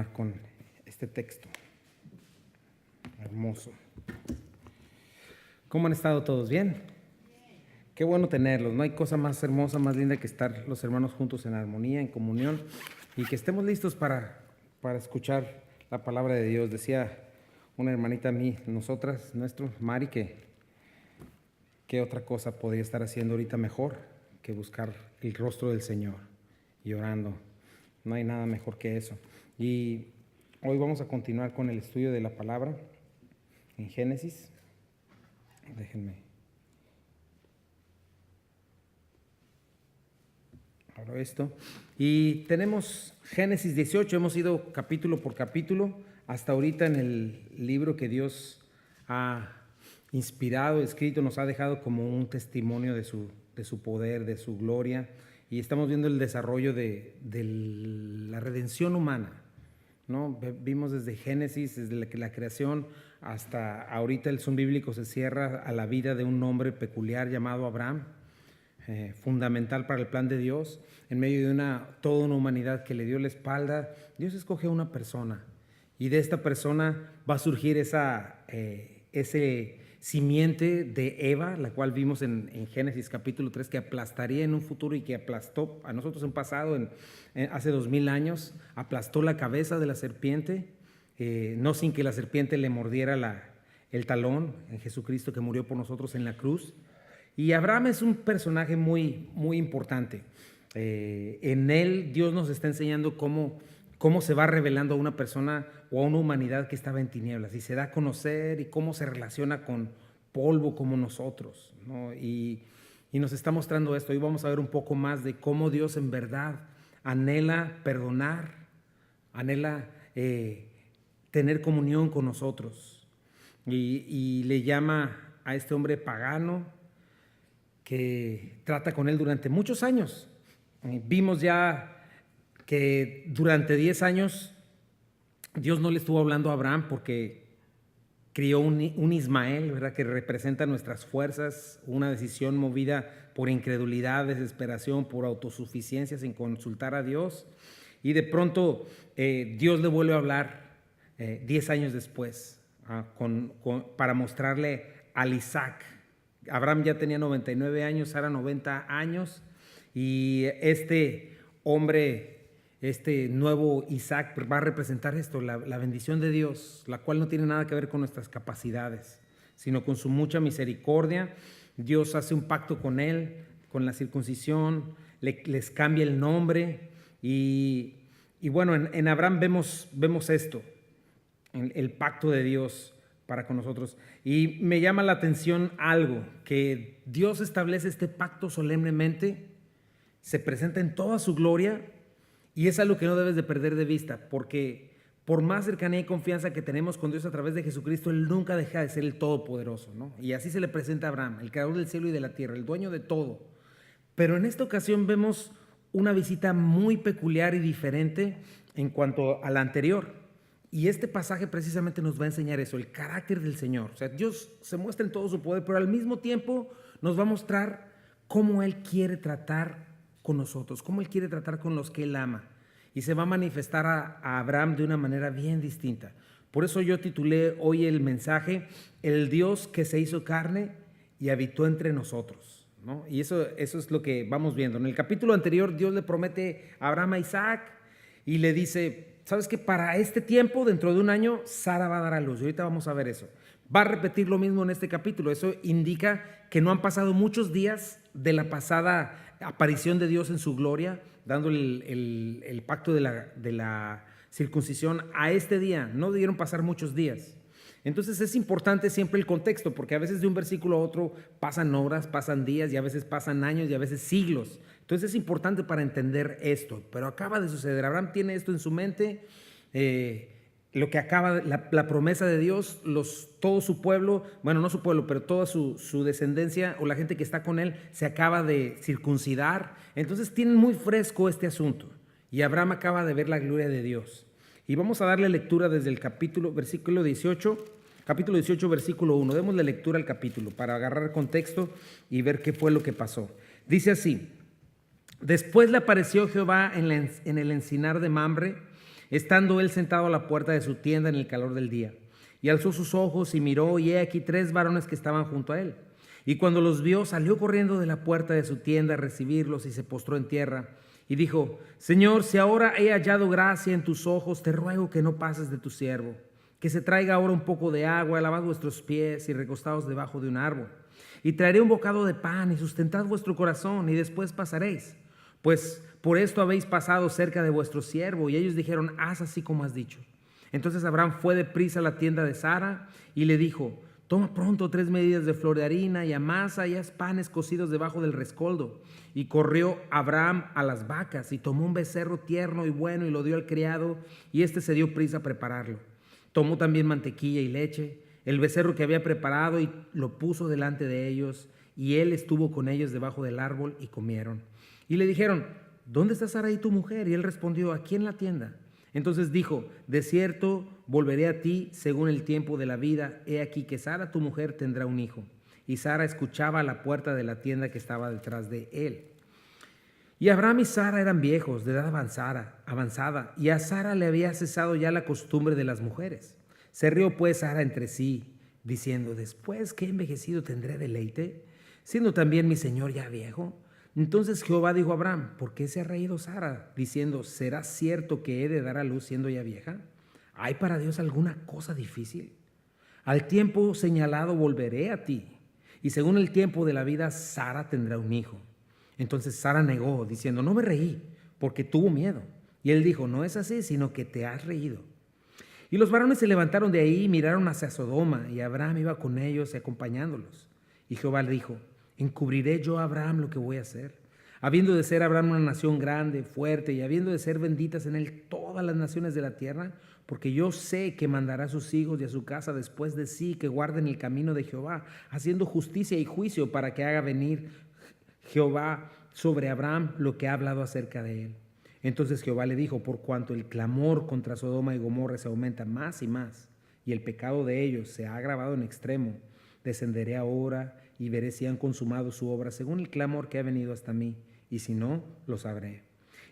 Con este texto hermoso. ¿Cómo han estado todos? ¿Bien? Qué bueno tenerlos. No hay cosa más hermosa, más linda que estar los hermanos juntos en armonía, en comunión, y que estemos listos para escuchar la palabra de Dios. Decía una hermanita a mí, Mari, que otra cosa podría estar haciendo ahorita mejor que buscar el rostro del Señor y orando. No hay nada mejor que eso. Y hoy vamos a continuar con el estudio de la palabra en Génesis. Déjenme. Abro esto. Y tenemos Génesis 18, hemos ido capítulo por capítulo, hasta ahorita en el libro que Dios ha inspirado, escrito, nos ha dejado como un testimonio de su poder, de su gloria. Y estamos viendo el desarrollo de la redención humana, ¿no? Vimos desde Génesis, desde la creación hasta ahorita el zoom bíblico se cierra a la vida de un hombre peculiar llamado Abraham, fundamental para el plan de Dios. En medio de toda una humanidad que le dio la espalda, Dios escoge a una persona, y de esta persona va a surgir ese simiente de Eva, la cual vimos en Génesis capítulo 3, que aplastaría en un futuro y que aplastó a nosotros en pasado, hace 2000 años, aplastó la cabeza de la serpiente, no sin que la serpiente le mordiera el talón, en Jesucristo que murió por nosotros en la cruz. Y Abraham es un personaje muy, muy importante. En él Dios nos está enseñando cómo se va revelando a una persona o a una humanidad que estaba en tinieblas, y se da a conocer, y cómo se relaciona con polvo como nosotros, ¿no? Y nos está mostrando esto. Hoy vamos a ver un poco más de cómo Dios en verdad anhela perdonar, anhela tener comunión con nosotros, y le llama a este hombre pagano que trata con él durante muchos años. Vimos ya que durante 10 años Dios no le estuvo hablando a Abraham porque crió un Ismael, ¿verdad?, que representa nuestras fuerzas, una decisión movida por incredulidad, desesperación, por autosuficiencia, sin consultar a Dios. Y de pronto Dios le vuelve a hablar 10 años después, para mostrarle al Isaac. Abraham ya tenía 99 años, Sara 90 años, y este hombre, este nuevo Isaac, va a representar esto, la bendición de Dios, la cual no tiene nada que ver con nuestras capacidades, sino con su mucha misericordia. Dios hace un pacto con él, con la circuncisión, les cambia el nombre, y bueno, en Abraham vemos esto, el pacto de Dios para con nosotros. Y me llama la atención algo, que Dios establece este pacto solemnemente, se presenta en toda su gloria, y es algo que no debes de perder de vista, porque por más cercanía y confianza que tenemos con Dios a través de Jesucristo, Él nunca deja de ser el Todopoderoso, ¿no? Y así se le presenta a Abraham, el creador del cielo y de la tierra, el dueño de todo. Pero en esta ocasión vemos una visita muy peculiar y diferente en cuanto a la anterior. Y este pasaje precisamente nos va a enseñar eso, el carácter del Señor. O sea, Dios se muestra en todo su poder, pero al mismo tiempo nos va a mostrar cómo Él quiere tratar con nosotros, cómo Él quiere tratar con los que Él ama. Y se va a manifestar a Abraham de una manera bien distinta. Por eso yo titulé hoy el mensaje, el Dios que se hizo carne y habitó entre nosotros, ¿no? Y eso es lo que vamos viendo. En el capítulo anterior Dios le promete a Abraham a Isaac y le dice: ¿sabes qué? Para este tiempo, dentro de un año, Sara va a dar a luz. Y ahorita vamos a ver eso. Va a repetir lo mismo en este capítulo. Eso indica que no han pasado muchos días de la pasada aparición de Dios en su gloria, dándole el pacto de la circuncisión a este día. No debieron pasar muchos días. Entonces es importante siempre el contexto, porque a veces de un versículo a otro pasan horas, pasan días, y a veces pasan años, y a veces siglos. Entonces es importante para entender esto, pero acaba de suceder. Abraham tiene esto en su mente, lo que acaba, la promesa de Dios, todo su pueblo, bueno, no su pueblo, pero toda su descendencia o la gente que está con él se acaba de circuncidar. Entonces tienen muy fresco este asunto, y Abraham acaba de ver la gloria de Dios. Y vamos a darle lectura desde el capítulo 18, versículo 1. Démosle lectura al capítulo para agarrar contexto y ver qué fue lo que pasó. Dice así: después le apareció Jehová en el encinar de Mamre, estando él sentado a la puerta de su tienda en el calor del día. Y alzó sus ojos y miró, y he aquí 3 varones que estaban junto a él. Y cuando los vio, salió corriendo de la puerta de su tienda a recibirlos y se postró en tierra. Y dijo: Señor, si ahora he hallado gracia en tus ojos, te ruego que no pases de tu siervo, que se traiga ahora un poco de agua, lavad vuestros pies y recostaos debajo de un árbol. Y traeré un bocado de pan y sustentad vuestro corazón, y después pasaréis. Pues por esto habéis pasado cerca de vuestro siervo. Y ellos dijeron: haz así como has dicho. Entonces Abraham fue deprisa a la tienda de Sara y le dijo: toma pronto 3 medidas de flor de harina y amasa y haz panes cocidos debajo del rescoldo. Y corrió Abraham a las vacas y tomó un becerro tierno y bueno y lo dio al criado, y éste se dio prisa a prepararlo. Tomó también mantequilla y leche, el becerro que había preparado, y lo puso delante de ellos, y él estuvo con ellos debajo del árbol y comieron. Y le dijeron: ¿dónde está Sara y tu mujer? Y él respondió: aquí en la tienda. Entonces dijo: de cierto volveré a ti según el tiempo de la vida. He aquí que Sara tu mujer tendrá un hijo. Y Sara escuchaba a la puerta de la tienda que estaba detrás de él. Y Abraham y Sara eran viejos, de edad avanzada, y a Sara le había cesado ya la costumbre de las mujeres. Se rió pues Sara entre sí, diciendo: después que he envejecido tendré deleite, siendo también mi señor ya viejo. Entonces Jehová dijo a Abraham: ¿por qué se ha reído Sara, diciendo: ¿será cierto que he de dar a luz siendo ya vieja? ¿Hay para Dios alguna cosa difícil? Al tiempo señalado volveré a ti, y según el tiempo de la vida Sara tendrá un hijo. Entonces Sara negó, diciendo: no me reí, porque tuvo miedo. Y él dijo: no es así, sino que te has reído. Y los varones se levantaron de ahí y miraron hacia Sodoma, y Abraham iba con ellos y acompañándolos. Y Jehová le dijo: ¿encubriré yo a Abraham lo que voy a hacer? Habiendo de ser Abraham una nación grande, fuerte, y habiendo de ser benditas en él todas las naciones de la tierra, porque yo sé que mandará a sus hijos y a su casa después de sí, que guarden el camino de Jehová, haciendo justicia y juicio, para que haga venir Jehová sobre Abraham lo que ha hablado acerca de él. Entonces Jehová le dijo: por cuanto el clamor contra Sodoma y Gomorra se aumenta más y más, y el pecado de ellos se ha agravado en extremo, descenderé ahora y veré si han consumado su obra según el clamor que ha venido hasta mí, y si no, lo sabré.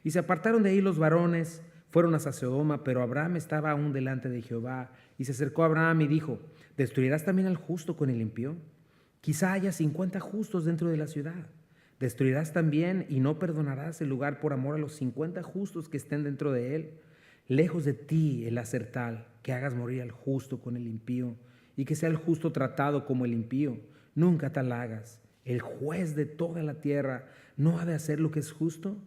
Y se apartaron de ahí los varones, fueron hacia Sodoma, pero Abraham estaba aún delante de Jehová. Y se acercó a Abraham y dijo: ¿destruirás también al justo con el impío? Quizá haya 50 justos dentro de la ciudad. ¿Destruirás también y no perdonarás el lugar por amor a los 50 justos que estén dentro de él? Lejos de ti el hacer tal, que hagas morir al justo con el impío, y que sea el justo tratado como el impío. Nunca tal hagas. El juez de toda la tierra no ha de hacer lo que es justo.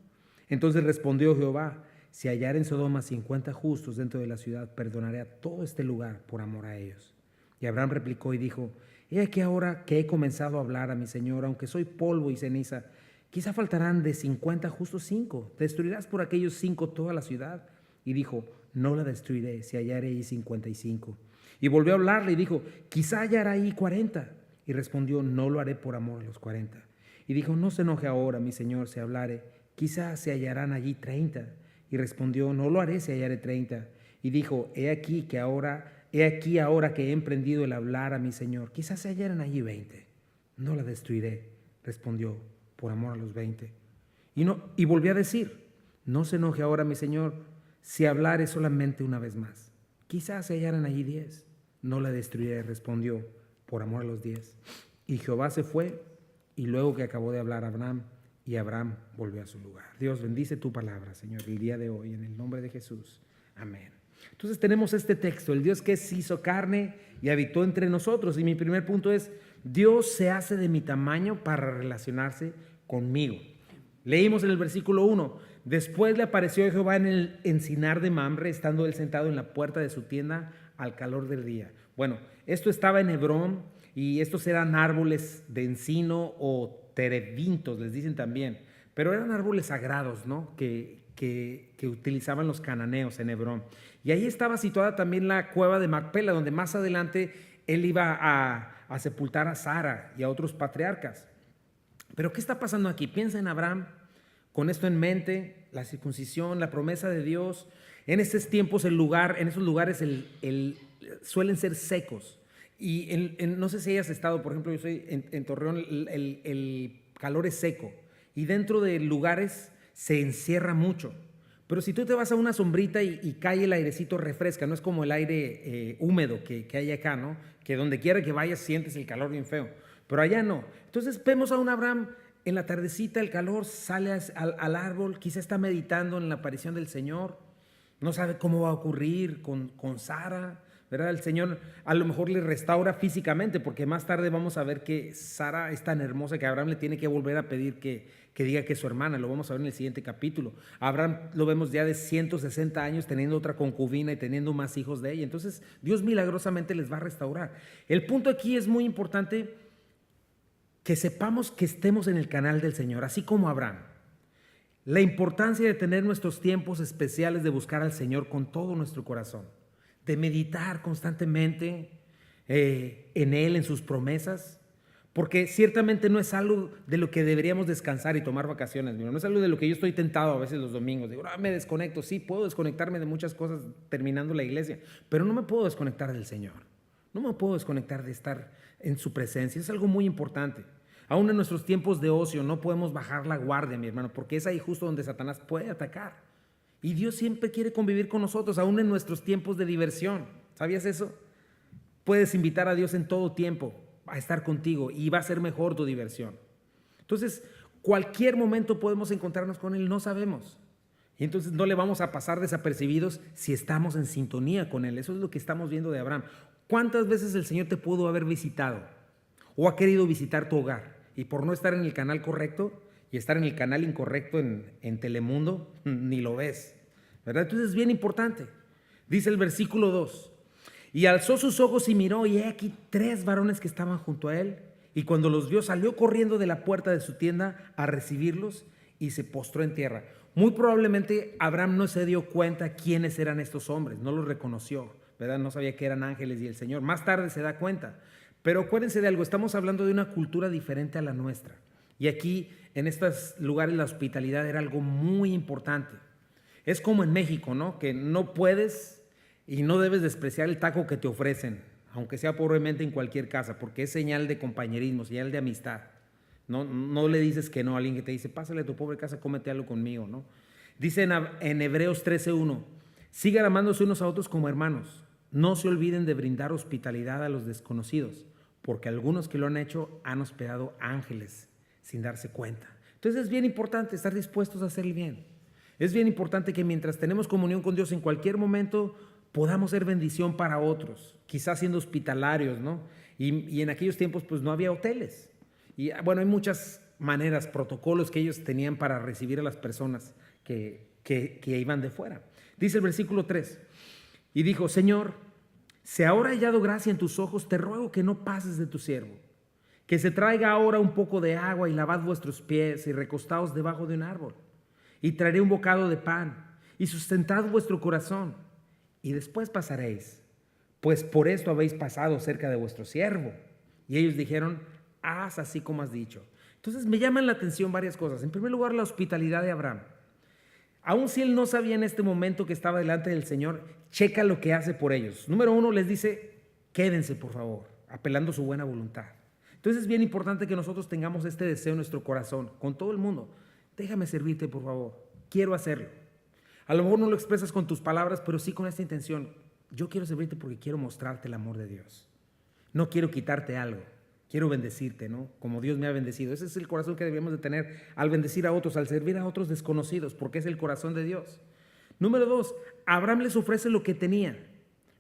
Entonces respondió Jehová: si hallar en Sodoma 50 justos dentro de la ciudad, perdonaré a todo este lugar por amor a ellos. Y Abraham replicó y dijo: he aquí ahora que he comenzado a hablar a mi señor, aunque soy polvo y ceniza, quizá faltarán de 50 justos 5. ¿Destruirás por aquellos 5 toda la ciudad? Y dijo: no la destruiré si hallare ahí 55. Y volvió a hablarle y dijo: quizá hallará ahí 40. Y respondió: no lo haré por amor a los 40. Y dijo: no se enoje ahora mi señor si hablare, quizá se hallarán allí 30. Y respondió: no lo haré si hallare 30. Y dijo: he aquí ahora que he emprendido el hablar a mi señor, quizás se hallaran allí 20. No la destruiré, respondió, por amor a los 20. Y volvió a decir: no se enoje ahora mi señor si hablare solamente una vez más. Quizás se hallaran allí 10. No la destruiré, respondió, por amor a los 10. Y Jehová se fue, y luego que acabó de hablar a Abraham, y Abraham volvió a su lugar. Dios, bendice tu palabra, Señor, el día de hoy, en el nombre de Jesús. Amén. Entonces tenemos este texto: el Dios que se hizo carne y habitó entre nosotros. Y mi primer punto es: Dios se hace de mi tamaño para relacionarse conmigo. Leímos en el versículo 1: después le apareció Jehová en el encinar de Mamre, estando él sentado en la puerta de su tienda al calor del día. Bueno, esto estaba en Hebrón, y estos eran árboles de encino o terebintos, les dicen también, pero eran árboles sagrados, ¿no? que utilizaban los cananeos en Hebrón. Y ahí estaba situada también la cueva de Macpela, donde más adelante él iba a sepultar a Sara y a otros patriarcas. Pero ¿qué está pasando aquí? Piensa en Abraham, con esto en mente, la circuncisión, la promesa de Dios. En estos tiempos en esos lugares suelen ser secos. Y no sé si hayas estado, por ejemplo, yo soy en Torreón, el calor es seco. Y dentro de lugares se encierra mucho. Pero si tú te vas a una sombrita y cae el airecito, refresca, no es como el aire húmedo que hay acá, ¿no? Que donde quiera que vayas sientes el calor bien feo, pero allá no. Entonces vemos a un Abraham en la tardecita, el calor, sale al árbol, quizá está meditando en la aparición del Señor, no sabe cómo va a ocurrir con Sara, ¿verdad? El Señor a lo mejor le restaura físicamente, porque más tarde vamos a ver que Sara es tan hermosa que Abraham le tiene que volver a pedir que diga que es su hermana. Lo vamos a ver en el siguiente capítulo. Abraham lo vemos ya de 160 años teniendo otra concubina y teniendo más hijos de ella. Entonces Dios milagrosamente les va a restaurar. El punto aquí es muy importante que sepamos que estemos en el canal del Señor, así como Abraham. La importancia de tener nuestros tiempos especiales de buscar al Señor con todo nuestro corazón, de meditar constantemente en Él, en sus promesas, porque ciertamente no es algo de lo que deberíamos descansar y tomar vacaciones, no es algo de lo que yo estoy tentado a veces los domingos. Digo, me desconecto, sí, puedo desconectarme de muchas cosas terminando la iglesia, pero no me puedo desconectar del Señor, no me puedo desconectar de estar en su presencia, es algo muy importante. Aún en nuestros tiempos de ocio no podemos bajar la guardia, mi hermano, porque es ahí justo donde Satanás puede atacar. Y Dios siempre quiere convivir con nosotros, aún en nuestros tiempos de diversión. ¿Sabías eso? Puedes invitar a Dios en todo tiempo a estar contigo y va a ser mejor tu diversión. Entonces, cualquier momento podemos encontrarnos con Él, no sabemos. Y entonces no le vamos a pasar desapercibidos si estamos en sintonía con Él. Eso es lo que estamos viendo de Abraham. ¿Cuántas veces el Señor te pudo haber visitado o ha querido visitar tu hogar? Y por no estar en el canal correcto y estar en el canal incorrecto en Telemundo, ni lo ves, ¿verdad? Entonces es bien importante. Dice el versículo 2, y alzó sus ojos y miró, y he aquí 3 varones que estaban junto a él, y cuando los vio salió corriendo de la puerta de su tienda a recibirlos y se postró en tierra. Muy probablemente Abraham no se dio cuenta quiénes eran estos hombres, no los reconoció, ¿verdad? No sabía que eran ángeles y el Señor. Más tarde se da cuenta. Pero acuérdense de algo, estamos hablando de una cultura diferente a la nuestra. Y aquí, en estos lugares, la hospitalidad era algo muy importante. Es como en México, ¿no? Que no puedes y no debes despreciar el taco que te ofrecen, aunque sea pobremente en cualquier casa, porque es señal de compañerismo, señal de amistad. No le dices que no a alguien que te dice, pásale a tu pobre casa, cómete algo conmigo, ¿no? Dice en Hebreos 13:1, sigan amándose unos a otros como hermanos. No se olviden de brindar hospitalidad a los desconocidos, porque algunos que lo han hecho han hospedado ángeles sin darse cuenta. Entonces es bien importante estar dispuestos a hacer el bien. Es bien importante que mientras tenemos comunión con Dios en cualquier momento podamos ser bendición para otros, quizás siendo hospitalarios, ¿no? Y en aquellos tiempos pues no había hoteles. Y bueno, hay muchas maneras, protocolos que ellos tenían para recibir a las personas que iban de fuera. Dice el versículo 3, y dijo, Señor, si ahora he hallado gracia en tus ojos, te ruego que no pases de tu siervo, que se traiga ahora un poco de agua y lavad vuestros pies y recostaos debajo de un árbol, y traeré un bocado de pan y sustentad vuestro corazón, y después pasaréis, pues por esto habéis pasado cerca de vuestro siervo. Y ellos dijeron, haz así como has dicho. Entonces me llaman la atención varias cosas. En primer lugar, la hospitalidad de Abraham. Aun si él no sabía en este momento que estaba delante del Señor, checa lo que hace por ellos. Número 1, les dice, quédense por favor, apelando a su buena voluntad. Entonces es bien importante que nosotros tengamos este deseo en nuestro corazón, con todo el mundo. Déjame servirte por favor, quiero hacerlo. A lo mejor no lo expresas con tus palabras, pero sí con esta intención. Yo quiero servirte porque quiero mostrarte el amor de Dios. No quiero quitarte algo. Quiero bendecirte, ¿no? Como Dios me ha bendecido. Ese es el corazón que debemos de tener al bendecir a otros, al servir a otros desconocidos, porque es el corazón de Dios. Número 2, Abraham les ofrece lo que tenía,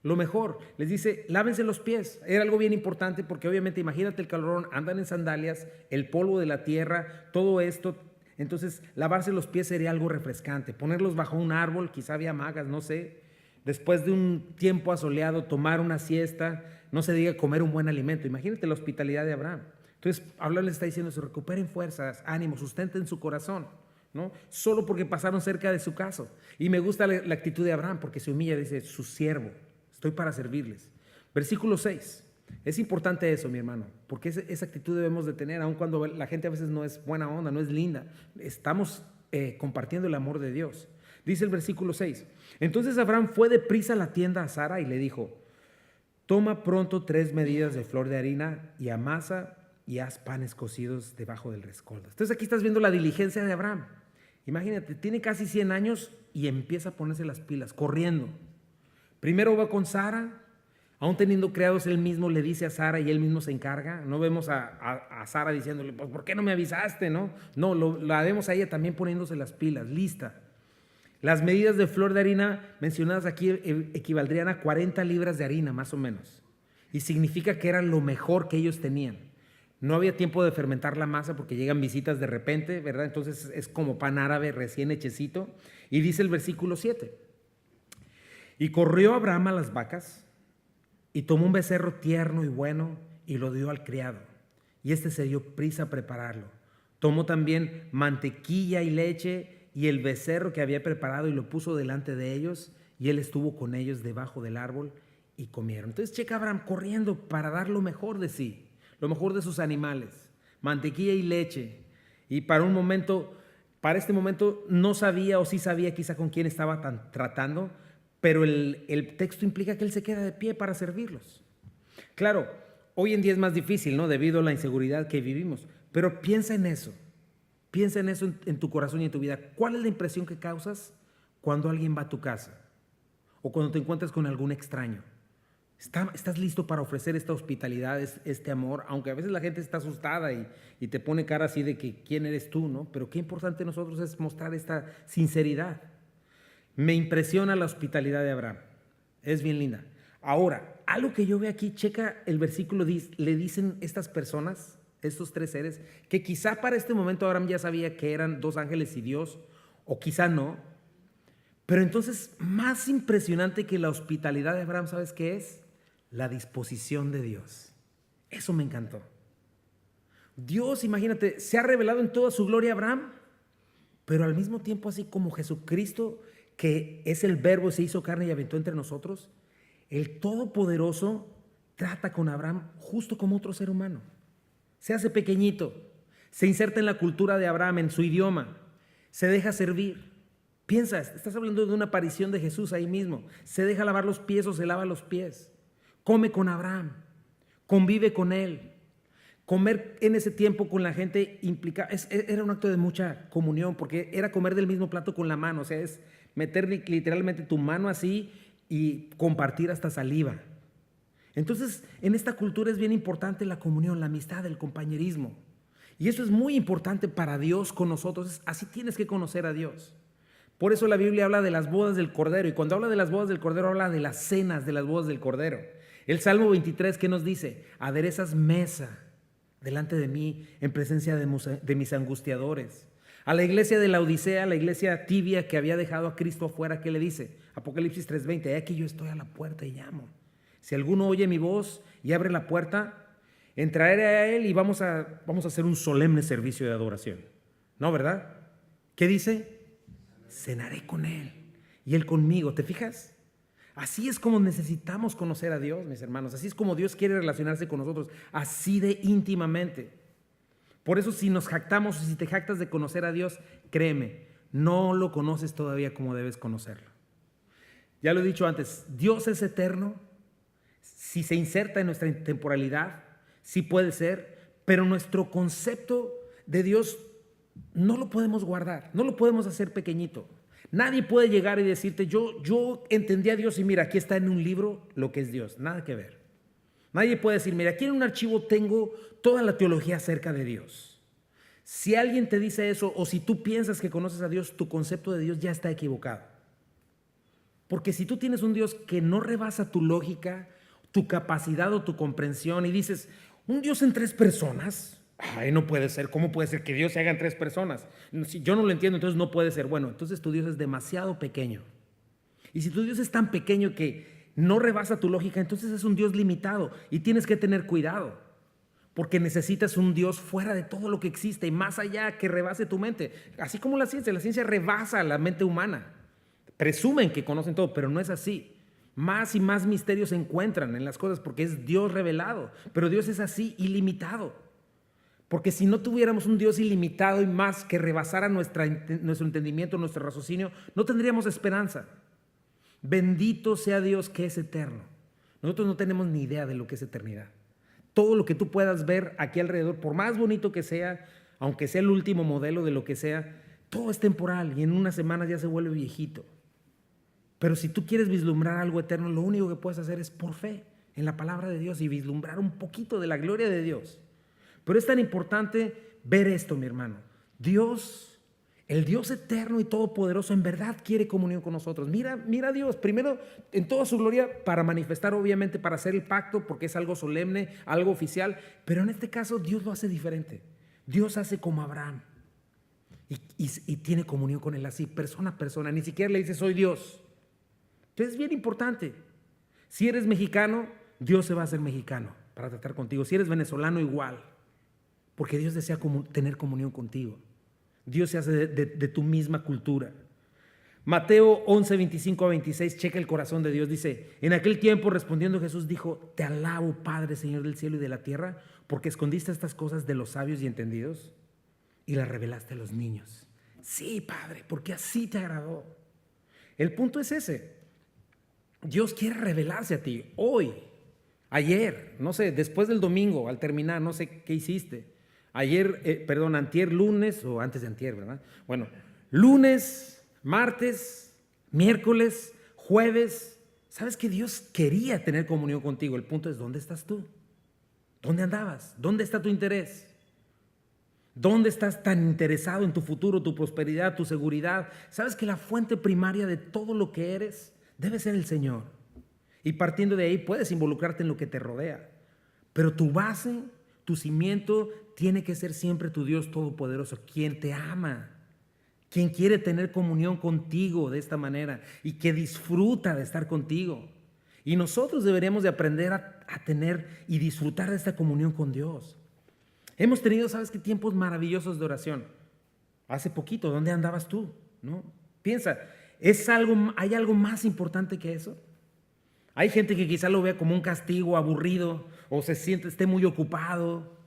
lo mejor. Les dice, lávense los pies. Era algo bien importante porque obviamente imagínate el calorón, andan en sandalias, el polvo de la tierra, todo esto. Entonces lavarse los pies sería algo refrescante. Ponerlos bajo un árbol, quizá había hamagas, no sé. Después de un tiempo asoleado, tomar una siesta, no se diga comer un buen alimento. Imagínate la hospitalidad de Abraham. Entonces, Abraham le está diciendo, se recuperen fuerzas, ánimo, sustenten su corazón, ¿no? Solo porque pasaron cerca de su casa. Y me gusta la actitud de Abraham, porque se humilla, dice, su siervo, estoy para servirles. Versículo 6. Es importante eso, mi hermano, porque esa actitud debemos de tener, aun cuando la gente a veces no es buena onda, no es linda. Estamos compartiendo el amor de Dios. Dice el versículo 6. Entonces Abraham fue deprisa a la tienda a Sara y le dijo, toma pronto 3 medidas de flor de harina y amasa y haz panes cocidos debajo del rescoldo. Entonces aquí estás viendo la diligencia de Abraham. Imagínate, tiene casi 100 años y empieza a ponerse las pilas, corriendo. Primero va con Sara, aún teniendo criados él mismo le dice a Sara y él mismo se encarga. No vemos a Sara diciéndole, pues, ¿por qué no me avisaste? No, la vemos a ella también poniéndose las pilas, lista. Las medidas de flor de harina mencionadas aquí equivaldrían a 40 libras de harina, más o menos. Y significa que era lo mejor que ellos tenían. No había tiempo de fermentar la masa porque llegan visitas de repente, ¿verdad? Entonces es como pan árabe recién hechecito. Y dice el versículo 7. Y corrió Abraham a las vacas y tomó un becerro tierno y bueno y lo dio al criado. Y este se dio prisa a prepararlo. Tomó también mantequilla y leche y el becerro que había preparado y lo puso delante de ellos, y él estuvo con ellos debajo del árbol y comieron. Entonces checa Abraham corriendo para dar lo mejor de sí, lo mejor de sus animales, mantequilla y leche. Y para este momento no sabía, o sí sabía quizá con quién estaba tratando, pero el texto implica que él se queda de pie para servirlos. Claro, hoy en día es más difícil, ¿no? Debido a la inseguridad que vivimos, pero piensa en eso. Piensa en eso en tu corazón y en tu vida. ¿Cuál es la impresión que causas cuando alguien va a tu casa o cuando te encuentras con algún extraño? ¿Estás listo para ofrecer esta hospitalidad, este amor? Aunque a veces la gente está asustada y te pone cara así de que quién eres tú, ¿no? Pero qué importante nosotros es mostrar esta sinceridad. Me impresiona la hospitalidad de Abraham. Es bien linda. Ahora, algo que yo veo aquí, checa el versículo, le dicen estas personas, estos tres seres, que quizá para este momento Abraham ya sabía que eran dos ángeles y Dios, o quizá no, pero entonces más impresionante que la hospitalidad de Abraham, ¿sabes qué es? La disposición de Dios. Eso me encantó. Dios, imagínate, se ha revelado en toda su gloria a Abraham, pero al mismo tiempo, así como Jesucristo, que es el verbo, se hizo carne y habitó entre nosotros, el Todopoderoso trata con Abraham justo como otro ser humano. Se hace pequeñito, se inserta en la cultura de Abraham, en su idioma, se deja servir. Piensa, estás hablando de una aparición de Jesús ahí mismo. Se deja lavar los pies o se lava los pies. Come con Abraham, convive con él. Comer en ese tiempo con la gente era un acto de mucha comunión, porque era comer del mismo plato con la mano, o sea, es meter literalmente tu mano así y compartir hasta saliva. Entonces, en esta cultura es bien importante la comunión, la amistad, el compañerismo. Y eso es muy importante para Dios con nosotros. Así tienes que conocer a Dios. Por eso la Biblia habla de las bodas del Cordero. Y cuando habla de las bodas del Cordero, habla de las cenas de las bodas del Cordero. El Salmo 23, ¿qué nos dice? Aderezas mesa delante de mí en presencia de mis angustiadores. A la iglesia de la Odisea, la iglesia tibia que había dejado a Cristo afuera, ¿qué le dice? Apocalipsis 3:20, aquí yo estoy a la puerta y llamo. Si alguno oye mi voz y abre la puerta, entraré a él y vamos a hacer un solemne servicio de adoración. ¿No, verdad? ¿Qué dice? Cenaré con él y él conmigo. ¿Te fijas? Así es como necesitamos conocer a Dios, mis hermanos. Así es como Dios quiere relacionarse con nosotros, así de íntimamente. Por eso si nos jactamos o si te jactas de conocer a Dios, créeme, no lo conoces todavía como debes conocerlo. Ya lo he dicho antes, Dios es eterno. Si se inserta en nuestra temporalidad, sí puede ser, pero nuestro concepto de Dios no lo podemos guardar, no lo podemos hacer pequeñito. Nadie puede llegar y decirte, yo entendí a Dios y mira, aquí está en un libro lo que es Dios, nada que ver. Nadie puede decir, mira, aquí en un archivo tengo toda la teología acerca de Dios. Si alguien te dice eso o si tú piensas que conoces a Dios, tu concepto de Dios ya está equivocado. Porque si tú tienes un Dios que no rebasa tu lógica, tu capacidad o tu comprensión y dices, ¿un Dios en 3 personas? Ay, no puede ser. ¿Cómo puede ser que Dios se haga en 3 personas? Si yo no lo entiendo, entonces no puede ser. Bueno, entonces tu Dios es demasiado pequeño. Y si tu Dios es tan pequeño que no rebasa tu lógica, entonces es un Dios limitado y tienes que tener cuidado. Porque necesitas un Dios fuera de todo lo que existe y más allá que rebase tu mente. Así como la ciencia rebasa la mente humana. Presumen que conocen todo, pero no es así. Más y más misterios se encuentran en las cosas porque es Dios revelado. Pero Dios es así, ilimitado. Porque si no tuviéramos un Dios ilimitado y más que rebasara nuestro entendimiento, nuestro raciocinio, no tendríamos esperanza. Bendito sea Dios que es eterno. Nosotros no tenemos ni idea de lo que es eternidad. Todo lo que tú puedas ver aquí alrededor, por más bonito que sea, aunque sea el último modelo de lo que sea, Todo es temporal y en unas semanas ya se vuelve viejito. Pero si tú quieres vislumbrar algo eterno, lo único que puedes hacer es por fe en la palabra de Dios y vislumbrar un poquito de la gloria de Dios. Pero es tan importante ver esto, mi hermano. Dios, el Dios eterno y todopoderoso, en verdad quiere comunión con nosotros. Mira a Dios, primero en toda su gloria, para manifestar, obviamente, para hacer el pacto, porque es algo solemne, algo oficial. Pero en este caso Dios lo hace diferente. Dios hace como Abraham. Y tiene comunión con él así, persona a persona. Ni siquiera le dice soy Dios. Entonces es bien importante. Si eres mexicano, Dios se va a hacer mexicano para tratar contigo. Si eres venezolano, igual. Porque Dios desea tener comunión contigo. Dios se hace de tu misma cultura. Mateo 11, 25 a 26, checa el corazón de Dios. Dice, en aquel tiempo respondiendo Jesús dijo, te alabo, Padre, Señor del cielo y de la tierra, porque escondiste estas cosas de los sabios y entendidos y las revelaste a los niños. Sí, Padre, porque así te agradó. El punto es ese. Dios quiere revelarse a ti hoy, ayer, no sé, después del domingo, al terminar, no sé qué hiciste. Antier, lunes, o antes de antier, ¿verdad? Bueno, lunes, martes, miércoles, jueves. ¿Sabes que Dios quería tener comunión contigo? El punto es, ¿dónde estás tú? ¿Dónde andabas? ¿Dónde está tu interés? ¿Dónde estás tan interesado en tu futuro, tu prosperidad, tu seguridad? ¿Sabes que la fuente primaria de todo lo que eres debe ser el Señor? Y partiendo de ahí puedes involucrarte en lo que te rodea. Pero tu base, tu cimiento, tiene que ser siempre tu Dios Todopoderoso, quien te ama, quien quiere tener comunión contigo de esta manera y que disfruta de estar contigo. Y nosotros deberíamos de aprender a tener y disfrutar de esta comunión con Dios. Hemos tenido, ¿sabes qué? Tiempos maravillosos de oración. Hace poquito, ¿dónde andabas tú? ¿No? Piensa, ¿hay algo más importante que eso? Hay gente que quizá lo vea como un castigo aburrido o esté muy ocupado.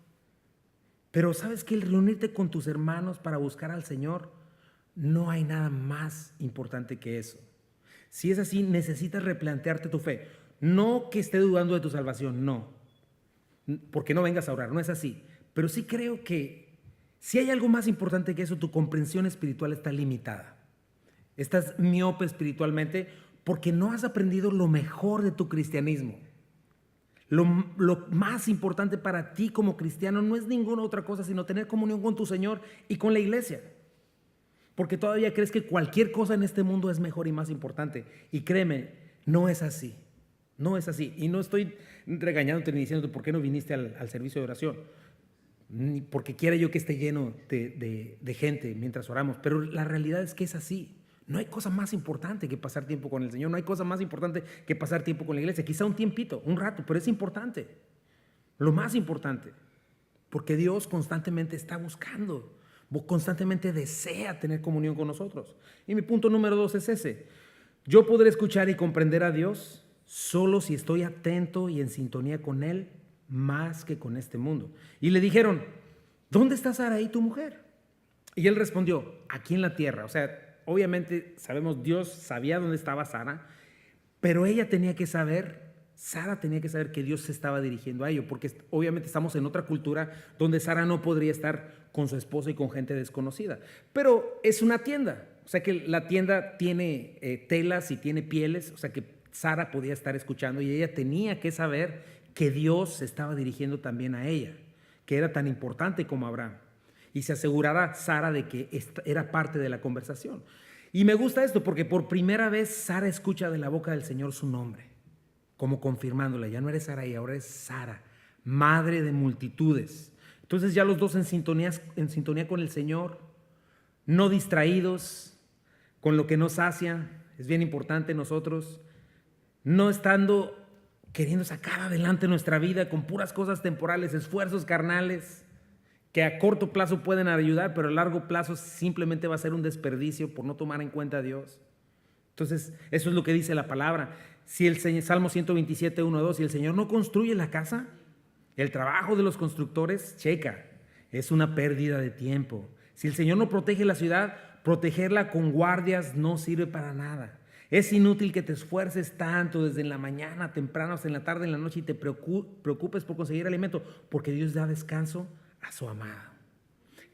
Pero ¿sabes qué? El reunirte con tus hermanos para buscar al Señor, no hay nada más importante que eso. Si es así, necesitas replantearte tu fe. No que esté dudando de tu salvación, no. Porque no vengas a orar, no es así. Pero sí creo que si hay algo más importante que eso, tu comprensión espiritual está limitada. Estás miope espiritualmente porque no has aprendido lo mejor de tu cristianismo. Lo más importante para ti como cristiano no es ninguna otra cosa sino tener comunión con tu Señor y con la iglesia. Porque todavía crees que cualquier cosa en este mundo es mejor y más importante. Y créeme, no es así. No es así. Y no estoy regañándote ni diciéndote por qué no viniste al servicio de oración. Ni porque quiera yo que esté lleno de gente mientras oramos. Pero la realidad es que es así. No hay cosa más importante que pasar tiempo con el Señor. No hay cosa más importante que pasar tiempo con la iglesia. Quizá un tiempito, un rato, pero es importante. Lo más importante. Porque Dios constantemente está buscando, constantemente desea tener comunión con nosotros. Y mi punto número 2 es ese. Yo podré escuchar y comprender a Dios solo si estoy atento y en sintonía con Él más que con este mundo. Y le dijeron, ¿dónde está Sarai, tu mujer? Y él respondió, aquí en la tierra. O sea, obviamente sabemos, Dios sabía dónde estaba Sara, pero Sara tenía que saber que Dios se estaba dirigiendo a ello, porque obviamente estamos en otra cultura donde Sara no podría estar con su esposo y con gente desconocida. Pero es una tienda, o sea que la tienda tiene telas y tiene pieles, o sea que Sara podía estar escuchando y ella tenía que saber que Dios se estaba dirigiendo también a ella, que era tan importante como Abraham. Y se asegurara Sara de que era parte de la conversación. Y me gusta esto porque por primera vez Sara escucha de la boca del Señor su nombre, como confirmándole, ya no eres Sarai, ahora es Sara, madre de multitudes. Entonces ya los dos en sintonía con el Señor, no distraídos con lo que nos sacia. Es bien importante nosotros, no estando queriendo sacar adelante nuestra vida con puras cosas temporales, esfuerzos carnales, que a corto plazo pueden ayudar, pero a largo plazo simplemente va a ser un desperdicio por no tomar en cuenta a Dios. Entonces, eso es lo que dice la palabra. Si Salmo 127, 1, 2, si el Señor no construye la casa, el trabajo de los constructores, checa, es una pérdida de tiempo. Si el Señor no protege la ciudad, protegerla con guardias no sirve para nada. Es inútil que te esfuerces tanto desde en la mañana, temprano, hasta en la tarde, en la noche y te preocupes por conseguir alimento, porque Dios da descanso a su amado.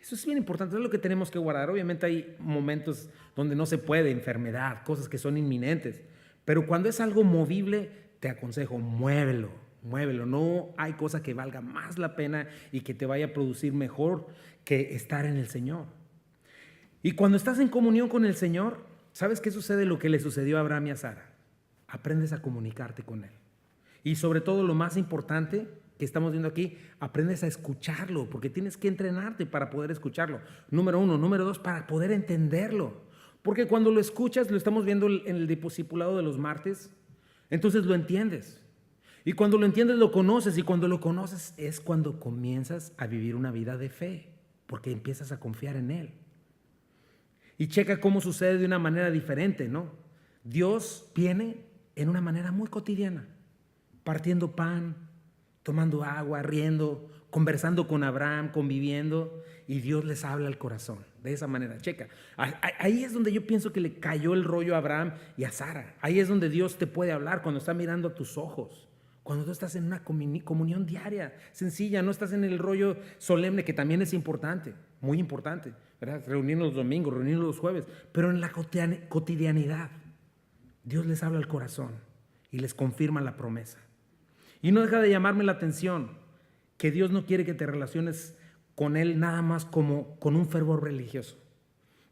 Eso es bien importante, es lo que tenemos que guardar. Obviamente hay momentos donde no se puede, enfermedad, cosas que son inminentes, pero cuando es algo movible, te aconsejo, muévelo, muévelo. No hay cosa que valga más la pena y que te vaya a producir mejor que estar en el Señor. Y cuando estás en comunión con el Señor, ¿sabes qué sucede? Lo que le sucedió a Abraham y a Sara. Aprendes a comunicarte con Él. Y sobre todo lo más importante que estamos viendo aquí, aprendes a escucharlo, porque tienes que entrenarte para poder escucharlo. Número 1. Número 2, para poder entenderlo. Porque cuando lo escuchas, lo estamos viendo en el discipulado de los martes, entonces lo entiendes. Y cuando lo entiendes, lo conoces. Y cuando lo conoces es cuando comienzas a vivir una vida de fe, porque empiezas a confiar en Él. Y checa cómo sucede de una manera diferente, ¿no? Dios viene en una manera muy cotidiana, partiendo pan, tomando agua, riendo, conversando con Abraham, conviviendo, y Dios les habla al corazón, de esa manera. Checa, ahí es donde yo pienso que le cayó el rollo a Abraham y a Sara. Ahí es donde Dios te puede hablar, cuando está mirando a tus ojos, cuando tú estás en una comunión diaria, sencilla, no estás en el rollo solemne, que también es importante, muy importante, ¿verdad? Reunirnos los domingos, reunirnos los jueves, pero en la cotidianidad, Dios les habla al corazón y les confirma la promesa. Y no deja de llamarme la atención que Dios no quiere que te relaciones con Él nada más como con un fervor religioso.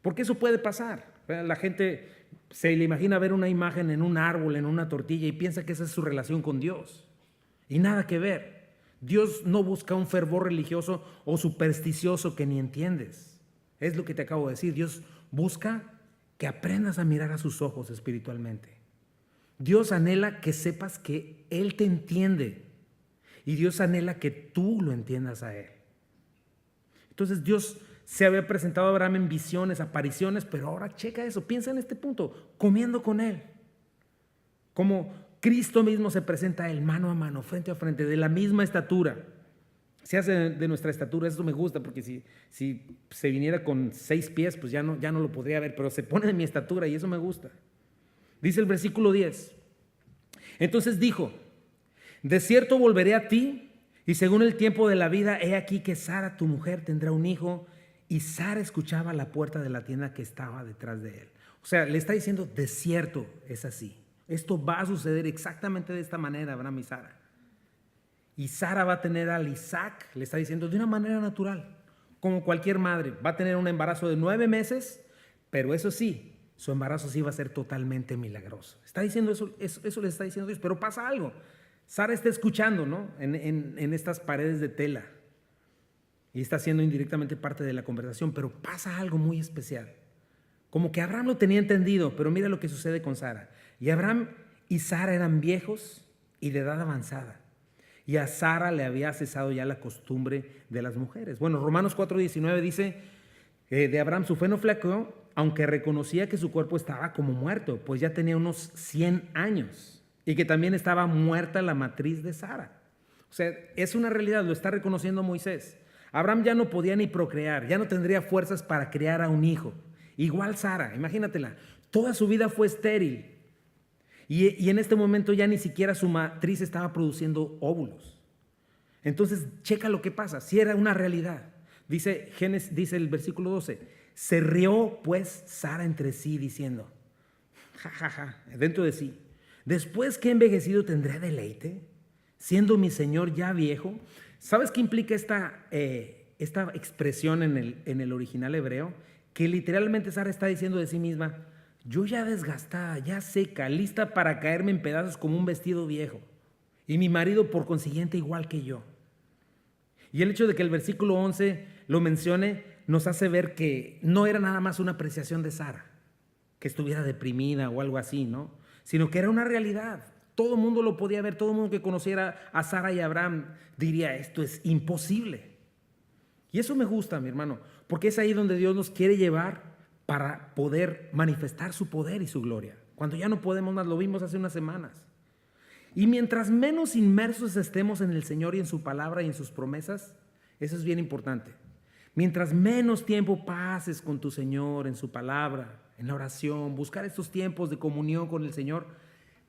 Porque eso puede pasar. La gente se le imagina ver una imagen en un árbol, en una tortilla, y piensa que esa es su relación con Dios. Y nada que ver. Dios no busca un fervor religioso o supersticioso que ni entiendes. Es lo que te acabo de decir. Dios busca que aprendas a mirar a sus ojos espiritualmente. Dios anhela que sepas que Él te entiende y Dios anhela que tú lo entiendas a Él. Entonces Dios se había presentado a Abraham en visiones, apariciones, pero ahora checa eso, piensa en este punto, comiendo con Él. Como Cristo mismo se presenta a Él mano a mano, frente a frente, de la misma estatura. Se hace de nuestra estatura, eso me gusta, porque si se viniera con 6 pies, pues ya no lo podría ver, pero se pone de mi estatura y eso me gusta. Dice el versículo 10. Entonces dijo: de cierto volveré a ti, y según el tiempo de la vida, he aquí que Sara, tu mujer, tendrá un hijo. Y Sara escuchaba a la puerta de la tienda que estaba detrás de él. O sea, le está diciendo, de cierto es así. Esto va a suceder exactamente de esta manera, Abraham y Sara. Y Sara va a tener al Isaac, le está diciendo, de una manera natural, como cualquier madre. Va a tener un embarazo de 9 meses, pero eso sí, su embarazo sí va a ser totalmente milagroso. Está diciendo eso le está diciendo Dios, pero pasa algo. Sara está escuchando, ¿no? En estas paredes de tela y está siendo indirectamente parte de la conversación, pero pasa algo muy especial. Como que Abraham lo tenía entendido, pero mira lo que sucede con Sara. Y Abraham y Sara eran viejos y de edad avanzada. Y a Sara le había cesado ya la costumbre de las mujeres. Bueno, Romanos 4:19 dice, de Abraham su fe no flaqueó, aunque reconocía que su cuerpo estaba como muerto, pues ya tenía unos 100 años y que también estaba muerta la matriz de Sara. O sea, es una realidad, lo está reconociendo Moisés. Abraham ya no podía ni procrear, ya no tendría fuerzas para criar a un hijo. Igual Sara, imagínatela, toda su vida fue estéril y en este momento ya ni siquiera su matriz estaba produciendo óvulos. Entonces, checa lo que pasa, si era una realidad. Dice el versículo 12, se rió pues Sara entre sí diciendo, dentro de sí, después que he envejecido tendré deleite, siendo mi Señor ya viejo. ¿Sabes qué implica esta expresión en el original hebreo? Que literalmente Sara está diciendo de sí misma, yo ya desgastada, ya seca, lista para caerme en pedazos como un vestido viejo. Y mi marido por consiguiente igual que yo. Y el hecho de que el versículo 11 lo mencione nos hace ver que no era nada más una apreciación de Sara, que estuviera deprimida o algo así, ¿no? Sino que era una realidad. Todo el mundo lo podía ver, todo el mundo que conociera a Sara y a Abraham diría, esto es imposible. Y eso me gusta, mi hermano, porque es ahí donde Dios nos quiere llevar para poder manifestar su poder y su gloria. Cuando ya no podemos más, lo vimos hace unas semanas. Y mientras menos inmersos estemos en el Señor y en su palabra y en sus promesas, eso es bien importante. Mientras menos tiempo pases con tu Señor, en su palabra, en la oración, buscar estos tiempos de comunión con el Señor,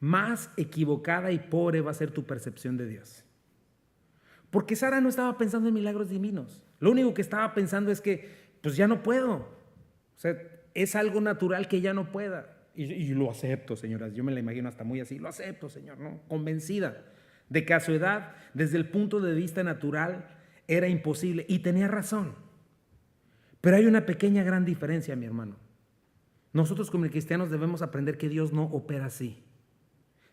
más equivocada y pobre va a ser tu percepción de Dios. Porque Sara no estaba pensando en milagros divinos. Lo único que estaba pensando es que, pues ya no puedo. O sea, es algo natural que ya no pueda. Y lo acepto, señoras. Yo me la imagino hasta muy así. Lo acepto, Señor, ¿no? Convencida de que a su edad, desde el punto de vista natural, era imposible. Y tenía razón. Pero hay una pequeña gran diferencia, mi hermano. Nosotros como cristianos debemos aprender que Dios no opera así.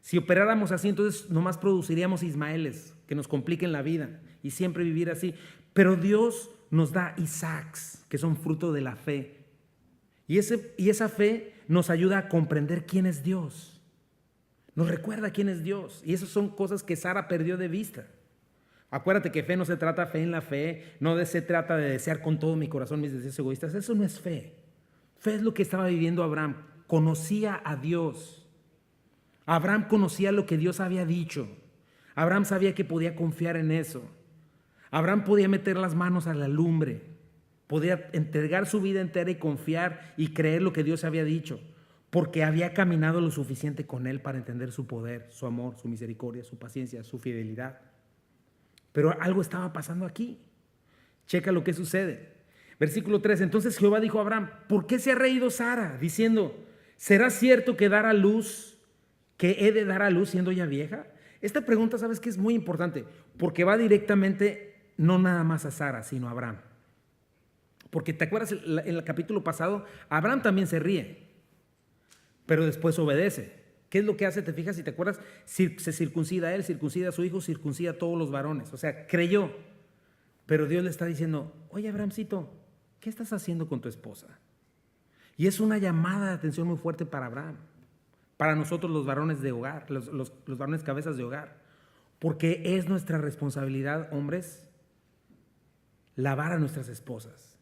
Si operáramos así, entonces nomás produciríamos Ismaeles que nos compliquen la vida y siempre vivir así. Pero Dios nos da Isaacs, que son fruto de la fe. Y esa fe nos ayuda a comprender quién es Dios. Nos recuerda quién es Dios. Y esas son cosas que Sara perdió de vista. Acuérdate que fe no se trata fe en la fe, no se trata de desear con todo mi corazón mis deseos egoístas. Eso no es fe. Fe es lo que estaba viviendo Abraham. Conocía a Dios. Abraham conocía lo que Dios había dicho. Abraham sabía que podía confiar en eso. Abraham podía meter las manos a la lumbre. Podía entregar su vida entera y confiar y creer lo que Dios había dicho, porque había caminado lo suficiente con Él para entender su poder, su amor, su misericordia, su paciencia, su fidelidad. Pero algo estaba pasando aquí. Checa lo que sucede. Versículo 3. Entonces Jehová dijo a Abraham: ¿por qué se ha reído Sara? Diciendo: ¿será cierto que he de dar a luz siendo ya vieja? Esta pregunta, ¿sabes qué? Es muy importante, porque va directamente no nada más a Sara, sino a Abraham. Porque te acuerdas, en el capítulo pasado, Abraham también se ríe, pero después obedece. ¿Qué es lo que hace? ¿Te fijas? Si te acuerdas, se circuncida a él, circuncida a su hijo, circuncida a todos los varones. O sea, creyó. Pero Dios le está diciendo: oye, Abrahamcito, ¿qué estás haciendo con tu esposa? Y es una llamada de atención muy fuerte para Abraham, para nosotros los varones de hogar, los varones cabezas de hogar. Porque es nuestra responsabilidad, hombres, lavar a nuestras esposas,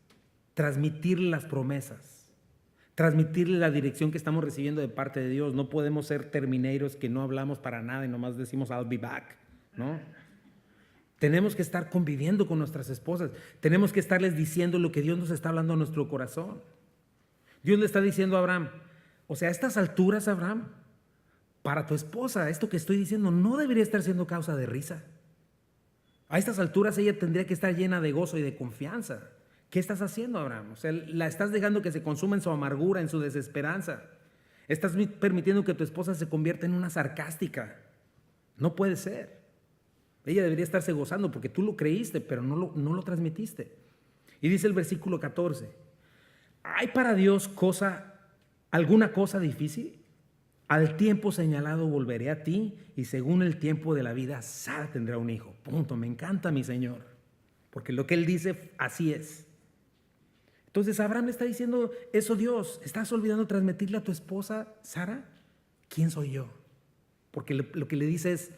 transmitirle las promesas, transmitirle la dirección que estamos recibiendo de parte de Dios. No podemos ser terminators que no hablamos para nada y nomás decimos I'll be back, ¿no? Tenemos que estar conviviendo con nuestras esposas. Tenemos que estarles diciendo lo que Dios nos está hablando a nuestro corazón. Dios le está diciendo a Abraham: o sea, a estas alturas, Abraham, para tu esposa, esto que estoy diciendo no debería estar siendo causa de risa. A estas alturas ella tendría que estar llena de gozo y de confianza. ¿Qué estás haciendo, Abraham? O sea, la estás dejando que se consuma en su amargura, en su desesperanza. Estás permitiendo que tu esposa se convierta en una sarcástica. No puede ser. Ella debería estarse gozando porque tú lo creíste, pero no lo transmitiste. Y dice el versículo 14: ¿hay para Dios alguna cosa difícil? Al tiempo señalado volveré a ti, y según el tiempo de la vida, Sara tendrá un hijo. Punto. Me encanta, mi Señor, porque lo que Él dice, así es. Entonces Abraham le está diciendo eso: Dios, ¿estás olvidando transmitirle a tu esposa, Sara, quién soy yo? Porque lo que le dice es: